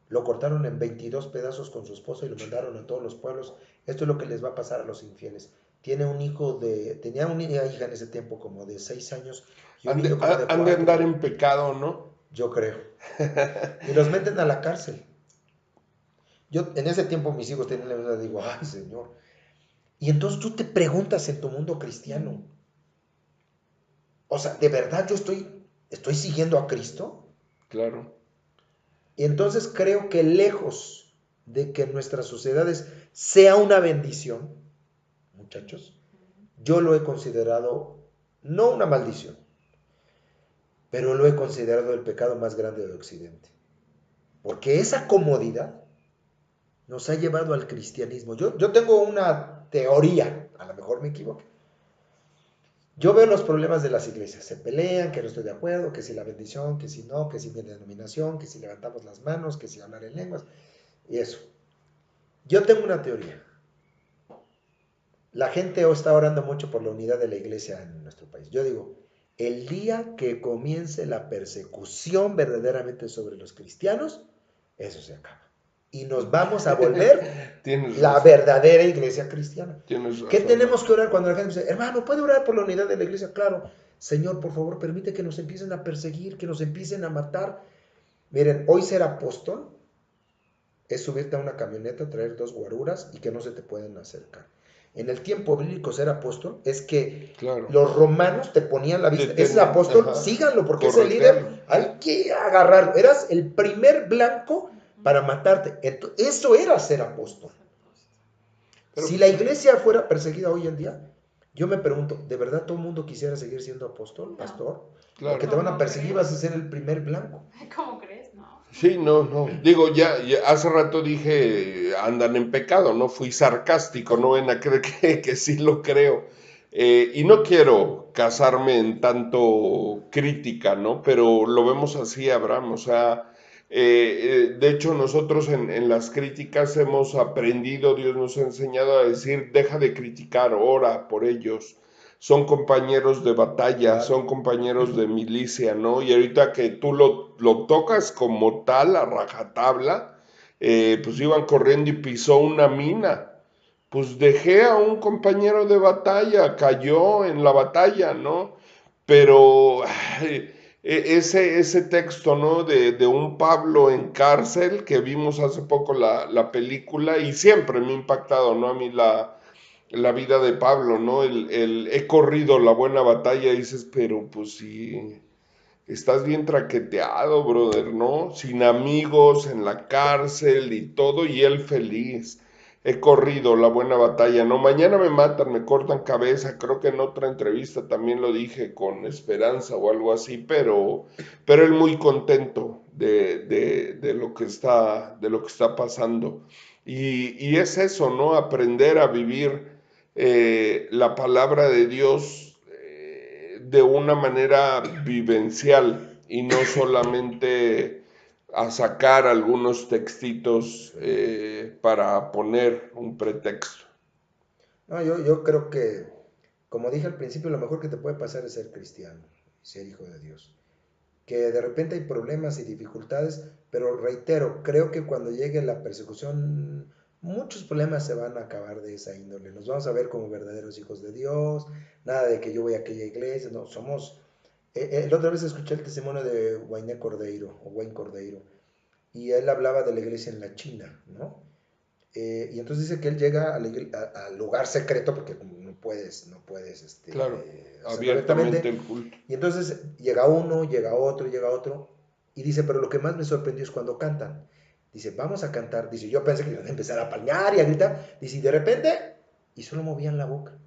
lo cortaron en 22 pedazos con su esposa y lo mandaron a todos los pueblos. Esto es lo que les va a pasar a los infieles. Tenía una hija en ese tiempo como de 6 años y un niño como de Han de 4. andar en pecado, ¿no? Yo creo. Y los meten a la cárcel. Yo en ese tiempo mis hijos tenían la verdad, digo, ay Señor. Y entonces tú te preguntas en tu mundo cristiano, o sea, ¿de verdad yo estoy siguiendo a Cristo? Claro. Y entonces creo que lejos de que en nuestras sociedades sea una bendición, muchachos, yo lo he considerado no una maldición, pero lo he considerado el pecado más grande de Occidente. Porque esa comodidad nos ha llevado al cristianismo. Yo tengo una teoría, a lo mejor me equivoco. Yo veo los problemas de las iglesias, se pelean, que no estoy de acuerdo, que si la bendición, que si no, que si mi denominación, que si levantamos las manos, que si hablar en lenguas, y eso. Yo tengo una teoría. La gente está orando mucho por la unidad de la iglesia en nuestro país. Yo digo, el día que comience la persecución verdaderamente sobre los cristianos, eso se acaba. Y nos vamos a volver la verdadera iglesia cristiana. ¿Qué tenemos que orar cuando la gente dice, hermano, ¿puede orar por la unidad de la iglesia? Claro, Señor, por favor, permite que nos empiecen a perseguir, que nos empiecen a matar. Miren, hoy ser apóstol es subirte a una camioneta, traer 2 guaruras y que no se te pueden acercar. En el tiempo bíblico ser apóstol es que los romanos te ponían la vista. Ese apóstol, síganlo porque es el líder. Hay que agarrarlo. Eras el primer blanco para matarte. Eso era ser apóstol. Pero, si la iglesia fuera perseguida hoy en día, yo me pregunto, ¿de verdad todo el mundo quisiera seguir siendo apóstol, pastor? Claro. Porque te van a perseguir, vas a ser el primer blanco. ¿Cómo crees? No. Sí, no. Digo, ya hace rato dije, andan en pecado, ¿no? Fui sarcástico, no ven a creer que sí lo creo. Y no quiero casarme en tanto crítica, ¿no? Pero lo vemos así, Abraham, o sea, De hecho, nosotros en las críticas hemos aprendido, Dios nos ha enseñado a decir, deja de criticar, ora por ellos. Son compañeros de batalla, Claro. son compañeros de milicia, ¿no? Y ahorita que tú lo tocas como tal, a rajatabla, pues iban corriendo y pisó una mina. Pues dejé a un compañero de batalla, cayó en la batalla, ¿no? Pero ay, ese texto, ¿no? De un Pablo en cárcel, que vimos hace poco la película, y siempre me ha impactado, ¿no? A mí la vida de Pablo, ¿no? He corrido la buena batalla, dices, pero pues sí, estás bien traqueteado, brother, ¿no? Sin amigos, en la cárcel y todo, y él feliz. He corrido la buena batalla, ¿no? Mañana me matan, me cortan cabeza, creo que en otra entrevista también lo dije con esperanza o algo así, pero él muy contento de lo que está pasando. Y es eso, ¿no? Aprender a vivir la palabra de Dios de una manera vivencial y no solamente a sacar algunos textitos para poner un pretexto. No, yo creo que, como dije al principio, lo mejor que te puede pasar es ser cristiano, ser hijo de Dios. Que de repente hay problemas y dificultades, pero reitero, creo que cuando llegue la persecución, muchos problemas se van a acabar de esa índole. Nos vamos a ver como verdaderos hijos de Dios, nada de que yo voy a aquella iglesia, no, somos... la otra vez escuché el testimonio de Wayne Cordeiro, o Wayne Cordeiro, y él hablaba de la iglesia en la China, ¿no? Y entonces dice que él llega al lugar secreto, porque no puedes Claro, hacerlo abiertamente abiertamente, el culto. y entonces llega uno, llega otro, y dice, pero lo que más me sorprendió es cuando cantan. Dice, vamos a cantar. Dice, yo pensé que iban a empezar a palmear y a gritar. Dice, y de repente, y solo movían la boca.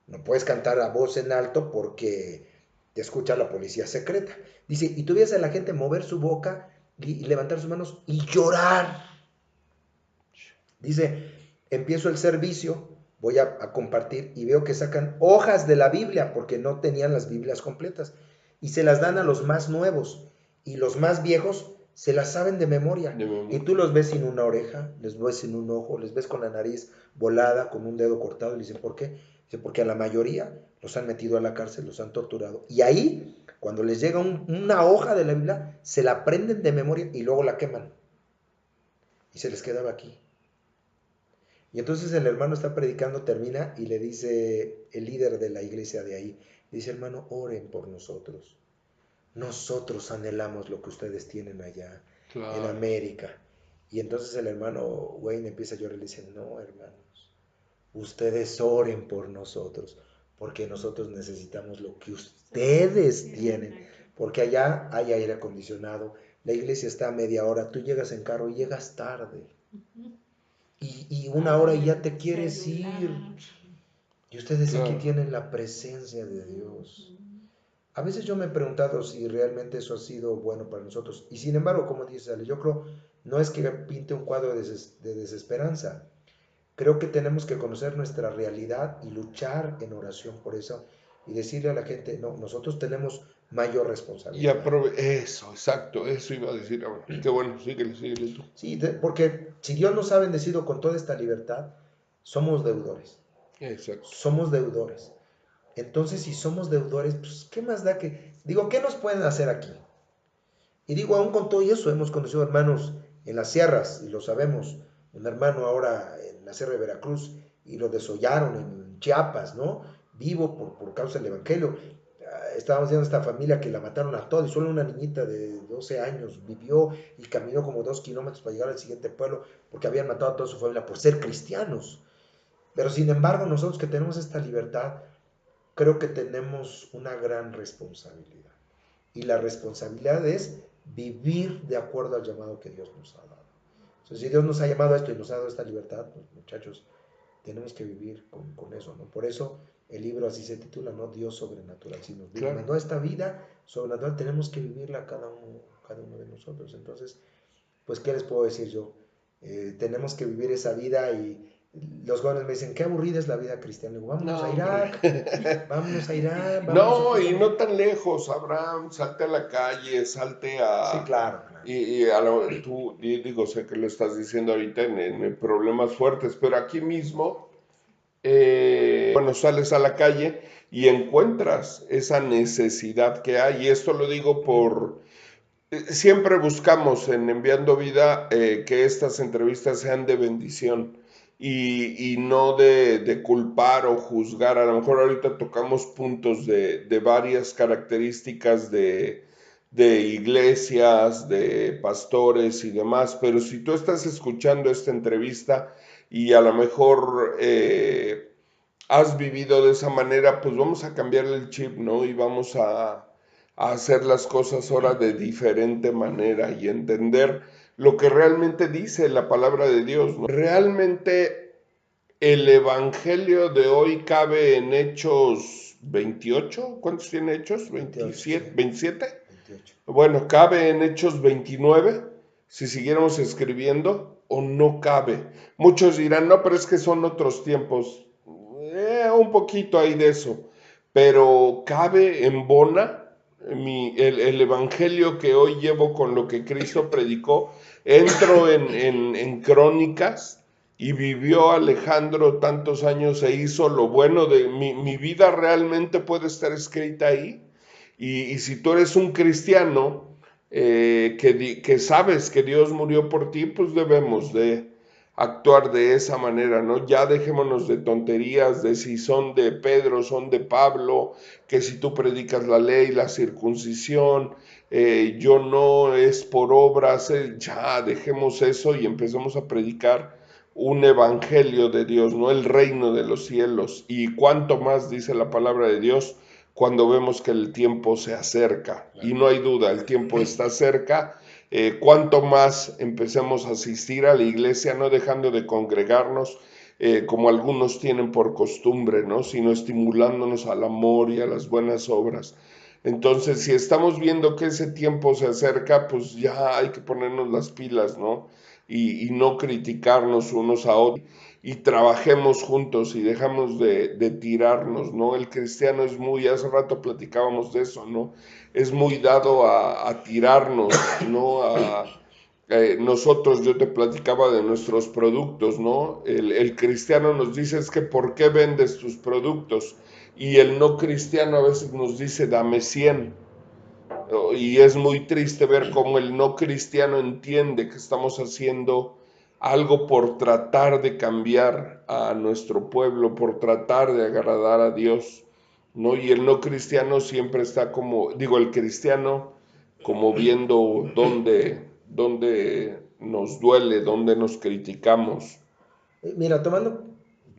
No puedes cantar a voz en alto porque te escucha la policía secreta. Dice, y tú ves a la gente mover su boca y levantar sus manos y llorar. Dice, empiezo el servicio, voy a compartir y veo que sacan hojas de la Biblia porque no tenían las Biblias completas y se las dan a los más nuevos y los más viejos se las saben de memoria De y memoria. tú los ves sin una oreja, les ves sin un ojo, les ves con la nariz volada, con un dedo cortado y le dicen, ¿por qué? Dice, porque a la mayoría los han metido a la cárcel, los han torturado y ahí, cuando les llega una hoja de la Biblia, se la aprenden de memoria y luego la queman y se les quedaba aquí. Y entonces el hermano está predicando, termina y le dice el líder de la iglesia de ahí, dice, hermano, oren por nosotros. Nosotros anhelamos lo que ustedes tienen allá en Claro. América. Y entonces el hermano Wayne empieza a llorar y le dice, no, hermanos, ustedes oren por nosotros, porque nosotros necesitamos lo que ustedes tienen, porque allá hay aire acondicionado, la iglesia está a media hora, tú llegas en carro y llegas tarde. Y una hora y ya te quieres ir. Y ustedes aquí Claro. tienen la presencia de Dios. A veces yo me he preguntado si realmente eso ha sido bueno para nosotros. Y sin embargo, como dice Ale, yo creo, no es que pinte un cuadro de desesperanza. Creo que tenemos que conocer nuestra realidad y luchar en oración por eso. Y decirle a la gente, no, nosotros tenemos mayor Y responsabilidad. eso, exacto, eso iba a decir ahora. Qué bueno, síguele tú. Sí, porque si Dios nos ha bendecido con toda esta libertad, somos deudores. Exacto. Somos deudores. Entonces, si somos deudores, pues, ¿qué más da que... Digo, ¿qué nos pueden hacer aquí? Y digo, aún con todo eso, hemos conocido hermanos en las sierras, y lo sabemos, un hermano ahora en la sierra de Veracruz, y lo desollaron en Chiapas, ¿no? Vivo por causa del Evangelio. Estábamos viendo esta familia que la mataron a todos, y solo una niñita de 12 años vivió y caminó como 2 kilómetros para llegar al siguiente pueblo, porque habían matado a toda su familia por ser cristianos. Pero sin embargo, nosotros que tenemos esta libertad, creo que tenemos una gran responsabilidad. Y la responsabilidad es vivir de acuerdo al llamado que Dios nos ha dado. Entonces, si Dios nos ha llamado a esto y nos ha dado esta libertad, pues muchachos, tenemos que vivir con eso, ¿no? Por eso el libro así se titula, ¿no? Dios sobrenatural. Si nos Claro. mandó a esta vida sobrenatural, tenemos que vivirla cada uno de nosotros. Entonces, pues, ¿qué les puedo decir yo? Tenemos que vivir esa vida y los jóvenes me dicen, qué aburrida es la vida cristiana. Le digo, vámonos a No, Irak, hombre. vámonos a Irak, vámonos a No, otros y lugares. no tan lejos, Abraham, salte a la calle, salte Sí, a... claro, claro. Tú, digo, sé que lo estás diciendo ahorita en problemas fuertes, pero aquí mismo, bueno, sales a la calle y encuentras esa necesidad que hay. Y esto lo digo por... Siempre buscamos en Enviando Vida que estas entrevistas sean de bendición y no de culpar o juzgar. A lo mejor ahorita tocamos puntos de varias características de iglesias, de pastores y demás, pero si tú estás escuchando esta entrevista y a lo mejor has vivido de esa manera, pues vamos a cambiarle el chip, ¿no? Y vamos a hacer las cosas ahora de diferente manera y entender lo que realmente dice la palabra de Dios, ¿no? Realmente el evangelio de hoy cabe en Hechos 28. ¿Cuántos tiene Hechos? 28, sí, 27, 27. 28. Bueno, cabe en Hechos 29, si siguiéramos escribiendo, o no cabe. Muchos dirán, no, pero es que son otros tiempos. Un poquito hay de eso, pero cabe, embona el evangelio que hoy llevo con lo que Cristo predicó. Entro en Crónicas y vivió Alejandro tantos años e hizo lo bueno de mi vida realmente puede estar escrita ahí. Y si tú eres un cristiano que sabes que Dios murió por ti, pues debemos de actuar de esa manera, ¿no? Ya dejémonos de tonterías, de si son de Pedro, son de Pablo, que si tú predicas la ley, la circuncisión, yo no es por obras, ya dejemos eso y empecemos a predicar un evangelio de Dios, no el reino de los cielos. Y cuánto más dice la palabra de Dios cuando vemos que el tiempo se acerca. Y no hay duda, el tiempo está cerca. Cuanto más empecemos a asistir a la iglesia, no dejando de congregarnos, como algunos tienen por costumbre, ¿no? Sino estimulándonos al amor y a las buenas obras. Entonces, si estamos viendo que ese tiempo se acerca, pues ya hay que ponernos las pilas, ¿no? Y no criticarnos unos a otros y trabajemos juntos y dejamos de tirarnos, ¿no? El cristiano es muy, hace rato platicábamos de eso, ¿no? Es muy dado a tirarnos, ¿no? Nosotros, yo te platicaba de nuestros productos, ¿no? El cristiano nos dice es que ¿por qué vendes tus productos? Y el no cristiano a veces nos dice dame 100. Y es muy triste ver cómo el no cristiano entiende que estamos haciendo algo por tratar de cambiar a nuestro pueblo, por tratar de agradar a Dios, ¿no? Y el no cristiano siempre está como, digo, el cristiano como viendo dónde nos duele, dónde nos criticamos. Mira, tomando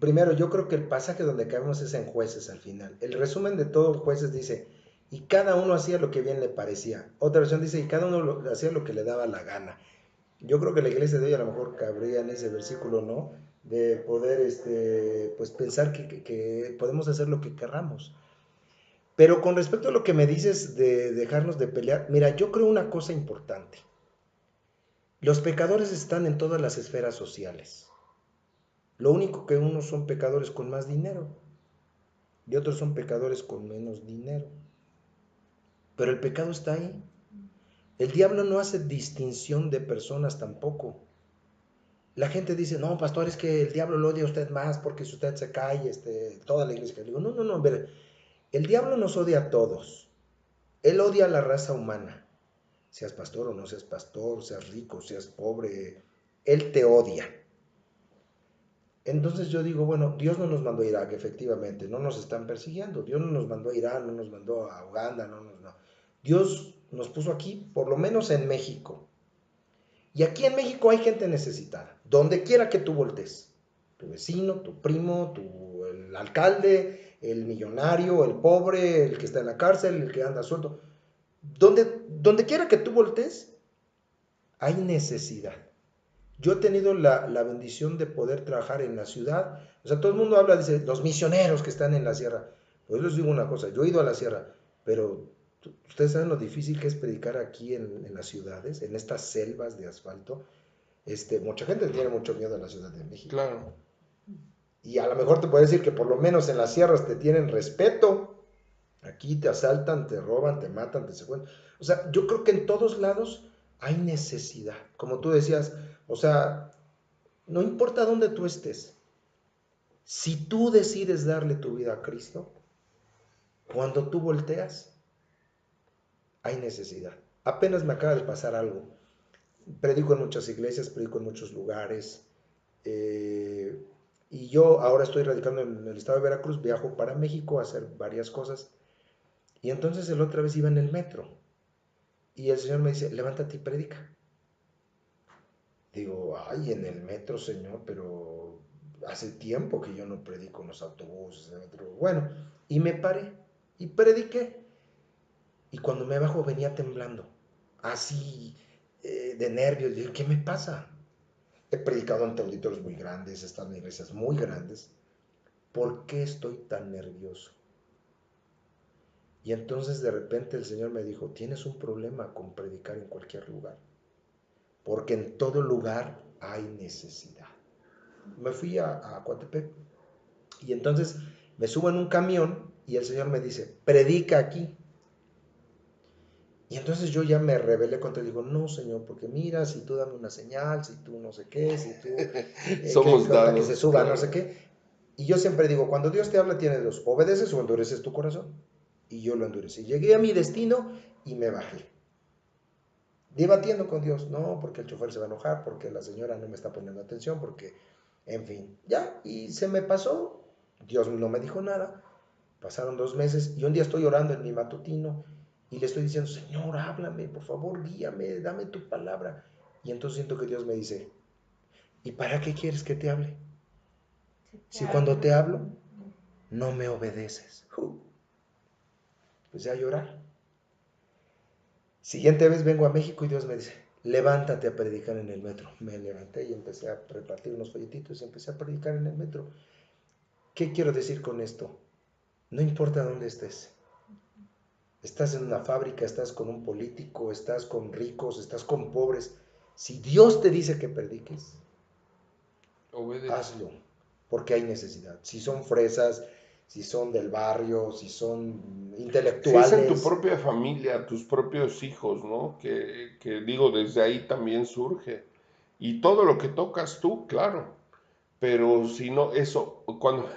primero, yo creo que el pasaje donde caemos es en Jueces al final. El resumen de todo Jueces dice, y cada uno hacía lo que bien le parecía. Otra versión dice, y cada uno hacía lo que le daba la gana. Yo creo que la iglesia de hoy a lo mejor cabría en ese versículo, ¿no? De poder, pues pensar que podemos hacer lo que querramos. Pero con respecto a lo que me dices de dejarnos de pelear, mira, yo creo una cosa importante. Los pecadores están en todas las esferas sociales. Lo único que unos son pecadores con más dinero y otros son pecadores con menos dinero. Pero el pecado está ahí. El diablo no hace distinción de personas tampoco. La gente dice, no, pastor, es que el diablo lo odia a usted más porque si usted se cae, toda la iglesia. Le digo, no, no, no, ver, el diablo nos odia a todos. Él odia a la raza humana. Seas pastor o no seas pastor, seas rico, seas pobre, él te odia. Entonces yo digo, bueno, Dios no nos mandó a Irak, efectivamente, no nos están persiguiendo. Dios no nos mandó a Irán, no nos mandó a Uganda, no. Dios nos puso aquí, por lo menos en México. Y aquí en México hay gente necesitada, donde quiera que tú voltees. Tu vecino, tu primo, el alcalde, el millonario, el pobre, el que está en la cárcel, el que anda suelto. Donde quiera que tú voltees, hay necesidad. Yo he tenido la bendición de poder trabajar en la ciudad. O sea, todo el mundo habla, dice, los misioneros que están en la sierra. Pues les digo una cosa, yo he ido a la sierra, pero ustedes saben lo difícil que es predicar aquí en las ciudades, en estas selvas de asfalto. Mucha gente tiene mucho miedo a la Ciudad de México. Claro. Y a lo mejor te puedo decir que por lo menos en las sierras te tienen respeto. Aquí te asaltan, te roban, te matan, te secuestran. O sea, yo creo que en todos lados hay necesidad. Como tú decías, o sea, no importa dónde tú estés, si tú decides darle tu vida a Cristo, cuando tú volteas, hay necesidad. Apenas me acaba de pasar algo. Predico en muchas iglesias, predico en muchos lugares. eh, y yo ahora estoy radicando en el estado de Veracruz, viajo para México a hacer varias cosas. Y entonces el otra vez iba en el metro y el Señor me dice, levántate y predica. Digo, ay, en el metro, Señor, pero hace tiempo que yo no predico en los autobuses, en el metro. Bueno, y me paré y prediqué. Y cuando me bajo venía temblando, así de nervios. Dije, ¿qué me pasa? He predicado ante auditorios muy grandes, he estado en iglesias muy grandes. ¿Por qué estoy tan nervioso? Y entonces de repente el Señor me dijo, tienes un problema con predicar en cualquier lugar, porque en todo lugar hay necesidad. Me fui a Coatepec y entonces me subo en un camión y el Señor me dice, predica aquí. Y entonces yo ya me rebelé contra él, digo, no, Señor, porque mira, si tú dame una señal, si tú no sé qué, si tú, Somos que onda que se dados, suba, no sé claro. qué. Y yo siempre digo, cuando Dios te habla, tienes dos, obedeces o endureces tu corazón. Y yo lo endurecí. Llegué a mi destino y me bajé. Debatiendo con Dios, no, porque el chofer se va a enojar, porque la señora no me está poniendo atención, porque, en fin, ya, y se me pasó. Dios no me dijo nada. Pasaron 2 meses y un día estoy orando en mi matutino y le estoy diciendo, Señor, háblame, por favor, guíame, dame tu palabra. Y entonces siento que Dios me dice, ¿y para qué quieres que te hable? Si cuando te hablo, no me obedeces. Empecé a llorar. Siguiente vez vengo a México y Dios me dice, levántate a predicar en el metro. Me levanté y empecé a repartir unos folletitos y empecé a predicar en el metro. ¿Qué quiero decir con esto? No importa dónde estés. Estás en una fábrica, estás con un político, estás con ricos, estás con pobres. Si Dios te dice que prediques, Obedece. hazlo, porque hay necesidad. Si son fresas, si son del barrio, si son Si es en tu intelectuales. propia familia, tus propios hijos, ¿no? Que digo, desde ahí también surge. Y todo lo que tocas tú, claro. Pero si no, eso, cuando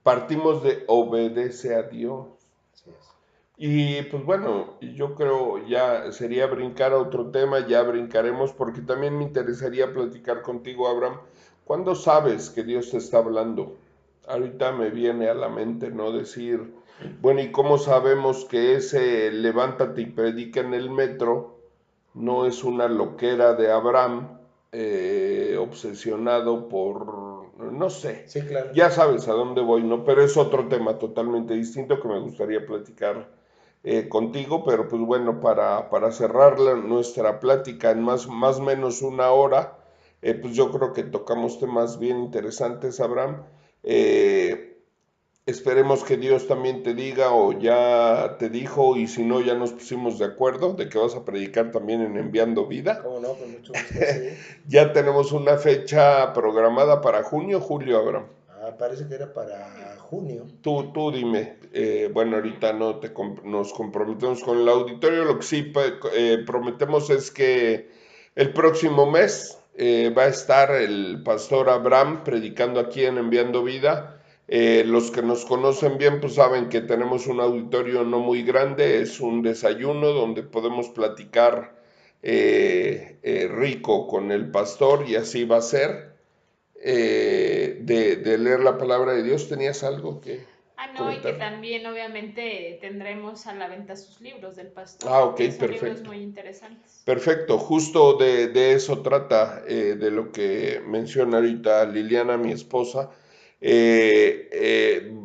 partimos de obedece a Dios. Así es. Y pues bueno, yo creo ya sería brincar a otro tema, ya brincaremos porque también me interesaría platicar contigo, Abraham. ¿Cuándo sabes que Dios te está hablando? Ahorita me viene a la mente, ¿no? Decir, bueno, ¿y cómo sabemos que ese levántate y predica en el metro no es una loquera de Abraham obsesionado por, no sé, Sí, claro. ya sabes a dónde voy, ¿no? Pero es otro tema totalmente distinto que me gustaría platicar contigo, pero pues bueno, para cerrar nuestra plática en más o menos una hora, pues yo creo que tocamos temas bien interesantes, Abraham. Eh, Esperemos que Dios también te diga o ya te dijo y si no ya nos pusimos de acuerdo de que vas a predicar también en Enviando Vida. ¿Cómo no? Con mucho gusto, sí. Ya tenemos una fecha programada para junio, julio, Abraham. Ah, parece que era para junio. Tú dime, bueno, ahorita no nos comprometemos con el auditorio, lo que sí prometemos es que el próximo mes va a estar el pastor Abraham predicando aquí en Enviando Vida. Los que nos conocen bien pues saben que tenemos un auditorio no muy grande, es un desayuno donde podemos platicar rico con el pastor y así va a ser. De leer la palabra de Dios, ¿tenías algo que Ah, no, y que comentar? también obviamente tendremos a la venta sus libros del pastor, Ah, ok, que son libros perfecto. muy interesantes. Perfecto, justo de eso trata, de lo que menciona ahorita Liliana, mi esposa,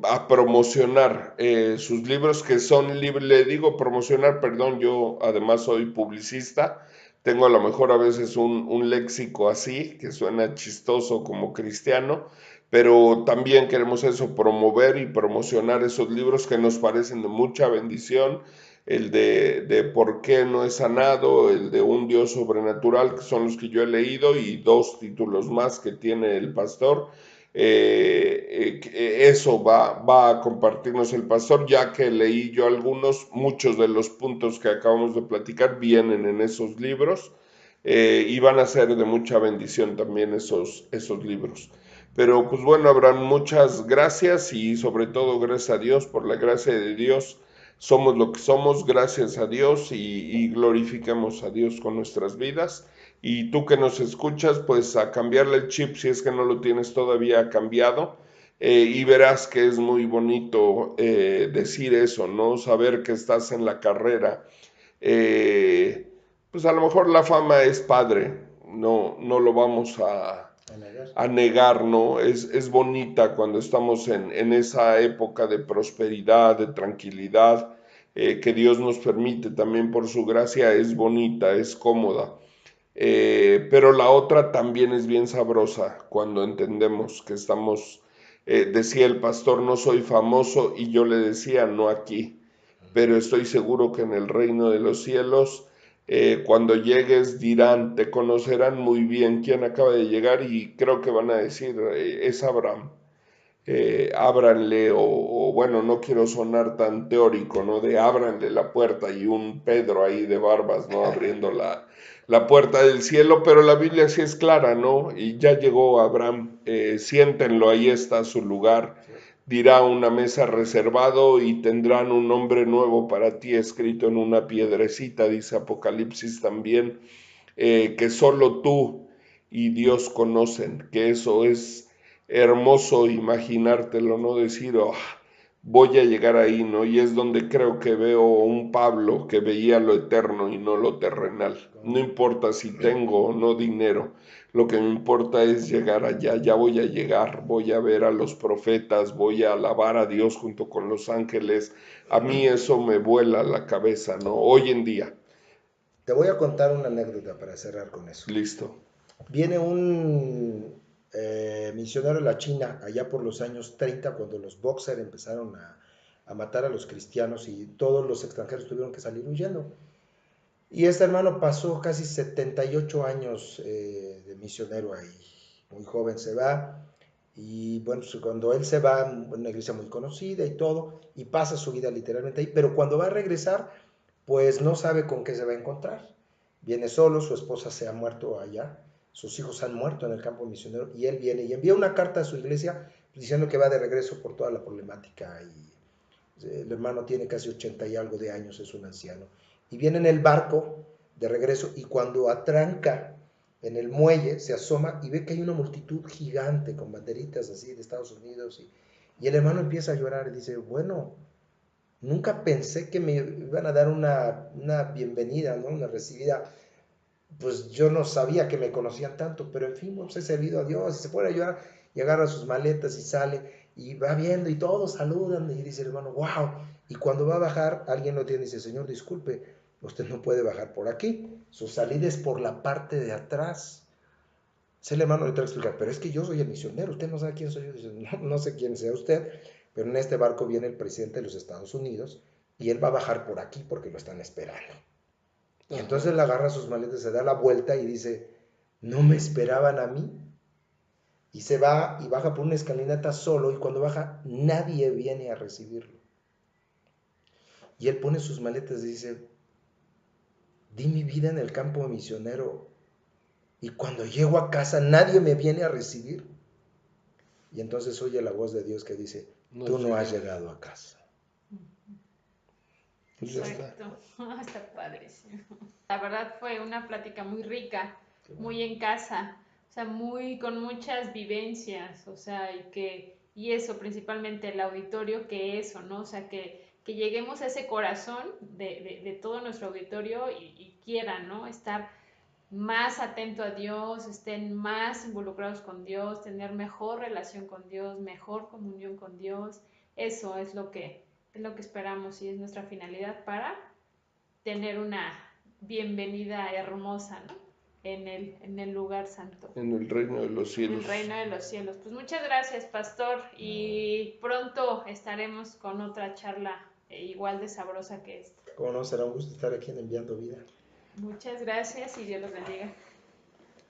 a promocionar sus libros que son libres, le digo promocionar, perdón, yo además soy publicista, tengo a lo mejor a veces un léxico así, que suena chistoso como cristiano, pero también queremos eso, promover y promocionar esos libros que nos parecen de mucha bendición, el de por qué no es sanado, el de un Dios sobrenatural, que son los que yo he leído, y dos títulos más que tiene el pastor. Eso va a compartirnos el pastor, ya que leí yo muchos de los puntos que acabamos de platicar vienen en esos libros, y van a ser de mucha bendición también esos libros. Pero pues bueno, Abraham, muchas gracias y sobre todo gracias a Dios, por la gracia de Dios somos lo que somos, gracias a Dios, y glorifiquemos a Dios con nuestras vidas. Y tú que nos escuchas, pues a cambiarle el chip si es que no lo tienes todavía cambiado, y verás que es muy bonito decir eso, ¿no? Saber que estás en la carrera. Pues a lo mejor la fama es padre, no lo vamos a negar, ¿no? Es bonita cuando estamos en esa época de prosperidad, de tranquilidad, que Dios nos permite también por su gracia, es bonita, es cómoda. Pero la otra también es bien sabrosa cuando entendemos que estamos, decía el pastor, no soy famoso, y yo le decía, no aquí, pero estoy seguro que en el reino de los cielos, cuando llegues dirán, te conocerán muy bien quién acaba de llegar, y creo que van a decir, es Abraham. Ábranle, o bueno, no quiero sonar tan teórico, ¿no? De ábranle la puerta y un Pedro ahí de barbas, ¿no? Abriendo la puerta del cielo, pero la Biblia sí es clara, ¿no? Y ya llegó Abraham, siéntenlo, ahí está su lugar, dirá una mesa reservado y tendrán un nombre nuevo para ti escrito en una piedrecita, dice Apocalipsis también, que solo tú y Dios conocen, que eso es hermoso imaginártelo, no decir, oh, voy a llegar ahí, ¿no? Y es donde creo que veo un Pablo que veía lo eterno y no lo terrenal. No importa si tengo o no dinero, lo que me importa es llegar allá, ya voy a llegar, voy a ver a los profetas, voy a alabar a Dios junto con los ángeles. A mí eso me vuela la cabeza, ¿no? Hoy en día. Te voy a contar una anécdota para cerrar con eso. Listo. Viene un misionero de la China allá por los años 30, cuando los Boxer empezaron a matar a los cristianos y todos los extranjeros tuvieron que salir huyendo. Y este hermano pasó casi 78 años de misionero ahí. Muy joven se va. Y bueno, cuando él se va, una iglesia muy conocida y todo, y pasa su vida literalmente ahí, pero cuando va a regresar, pues no sabe con qué se va a encontrar. Viene solo, su esposa se ha muerto allá, sus hijos han muerto en el campo misionero, y él viene y envía una carta a su iglesia diciendo que va de regreso por toda la problemática. Y el hermano tiene casi 80 y algo de años, es un anciano. Y viene en el barco de regreso, y cuando atranca en el muelle, se asoma y ve que hay una multitud gigante con banderitas así de Estados Unidos. Y el hermano empieza a llorar y dice, bueno, nunca pensé que me iban a dar una bienvenida, ¿no? Una recibida. Pues yo no sabía que me conocían tanto, pero en fin, pues he servido a Dios. Y se pone a llorar y agarra sus maletas y sale y va viendo y todos saludan y dice el hermano, wow. Y cuando va a bajar, alguien lo tiene y dice, señor, disculpe, usted no puede bajar por aquí, su salida es por la parte de atrás. El hermano le trae a explicar, pero es que yo soy el misionero, usted no sabe quién soy yo. Dice, no sé quién sea usted, pero en este barco viene el presidente de los Estados Unidos y él va a bajar por aquí porque lo están esperando. Y entonces él agarra sus maletas, se da la vuelta y dice, ¿no me esperaban a mí? Y se va y baja por una escalinata solo, y cuando baja nadie viene a recibirlo. Y él pone sus maletas y dice, di mi vida en el campo misionero y cuando llego a casa nadie me viene a recibir. Y entonces oye la voz de Dios que dice, tú no has llegado a casa. Pues ya está. Exacto. Está padrísimo. La verdad fue una plática muy rica, muy en casa, o sea, muy con muchas vivencias, o sea, y eso, principalmente el auditorio, que eso, ¿no? O sea, que lleguemos a ese corazón de todo nuestro auditorio y quieran, ¿no? Estar más atento a Dios, estén más involucrados con Dios, tener mejor relación con Dios, mejor comunión con Dios. Eso es lo que esperamos y es nuestra finalidad para tener una bienvenida hermosa, ¿no? En el lugar santo, En el reino de los en el cielos. reino de los cielos. Pues muchas gracias, pastor, y pronto estaremos con otra charla igual de sabrosa que esta. Como no, será un gusto estar aquí en Enviando Vida. Muchas gracias y Dios los bendiga.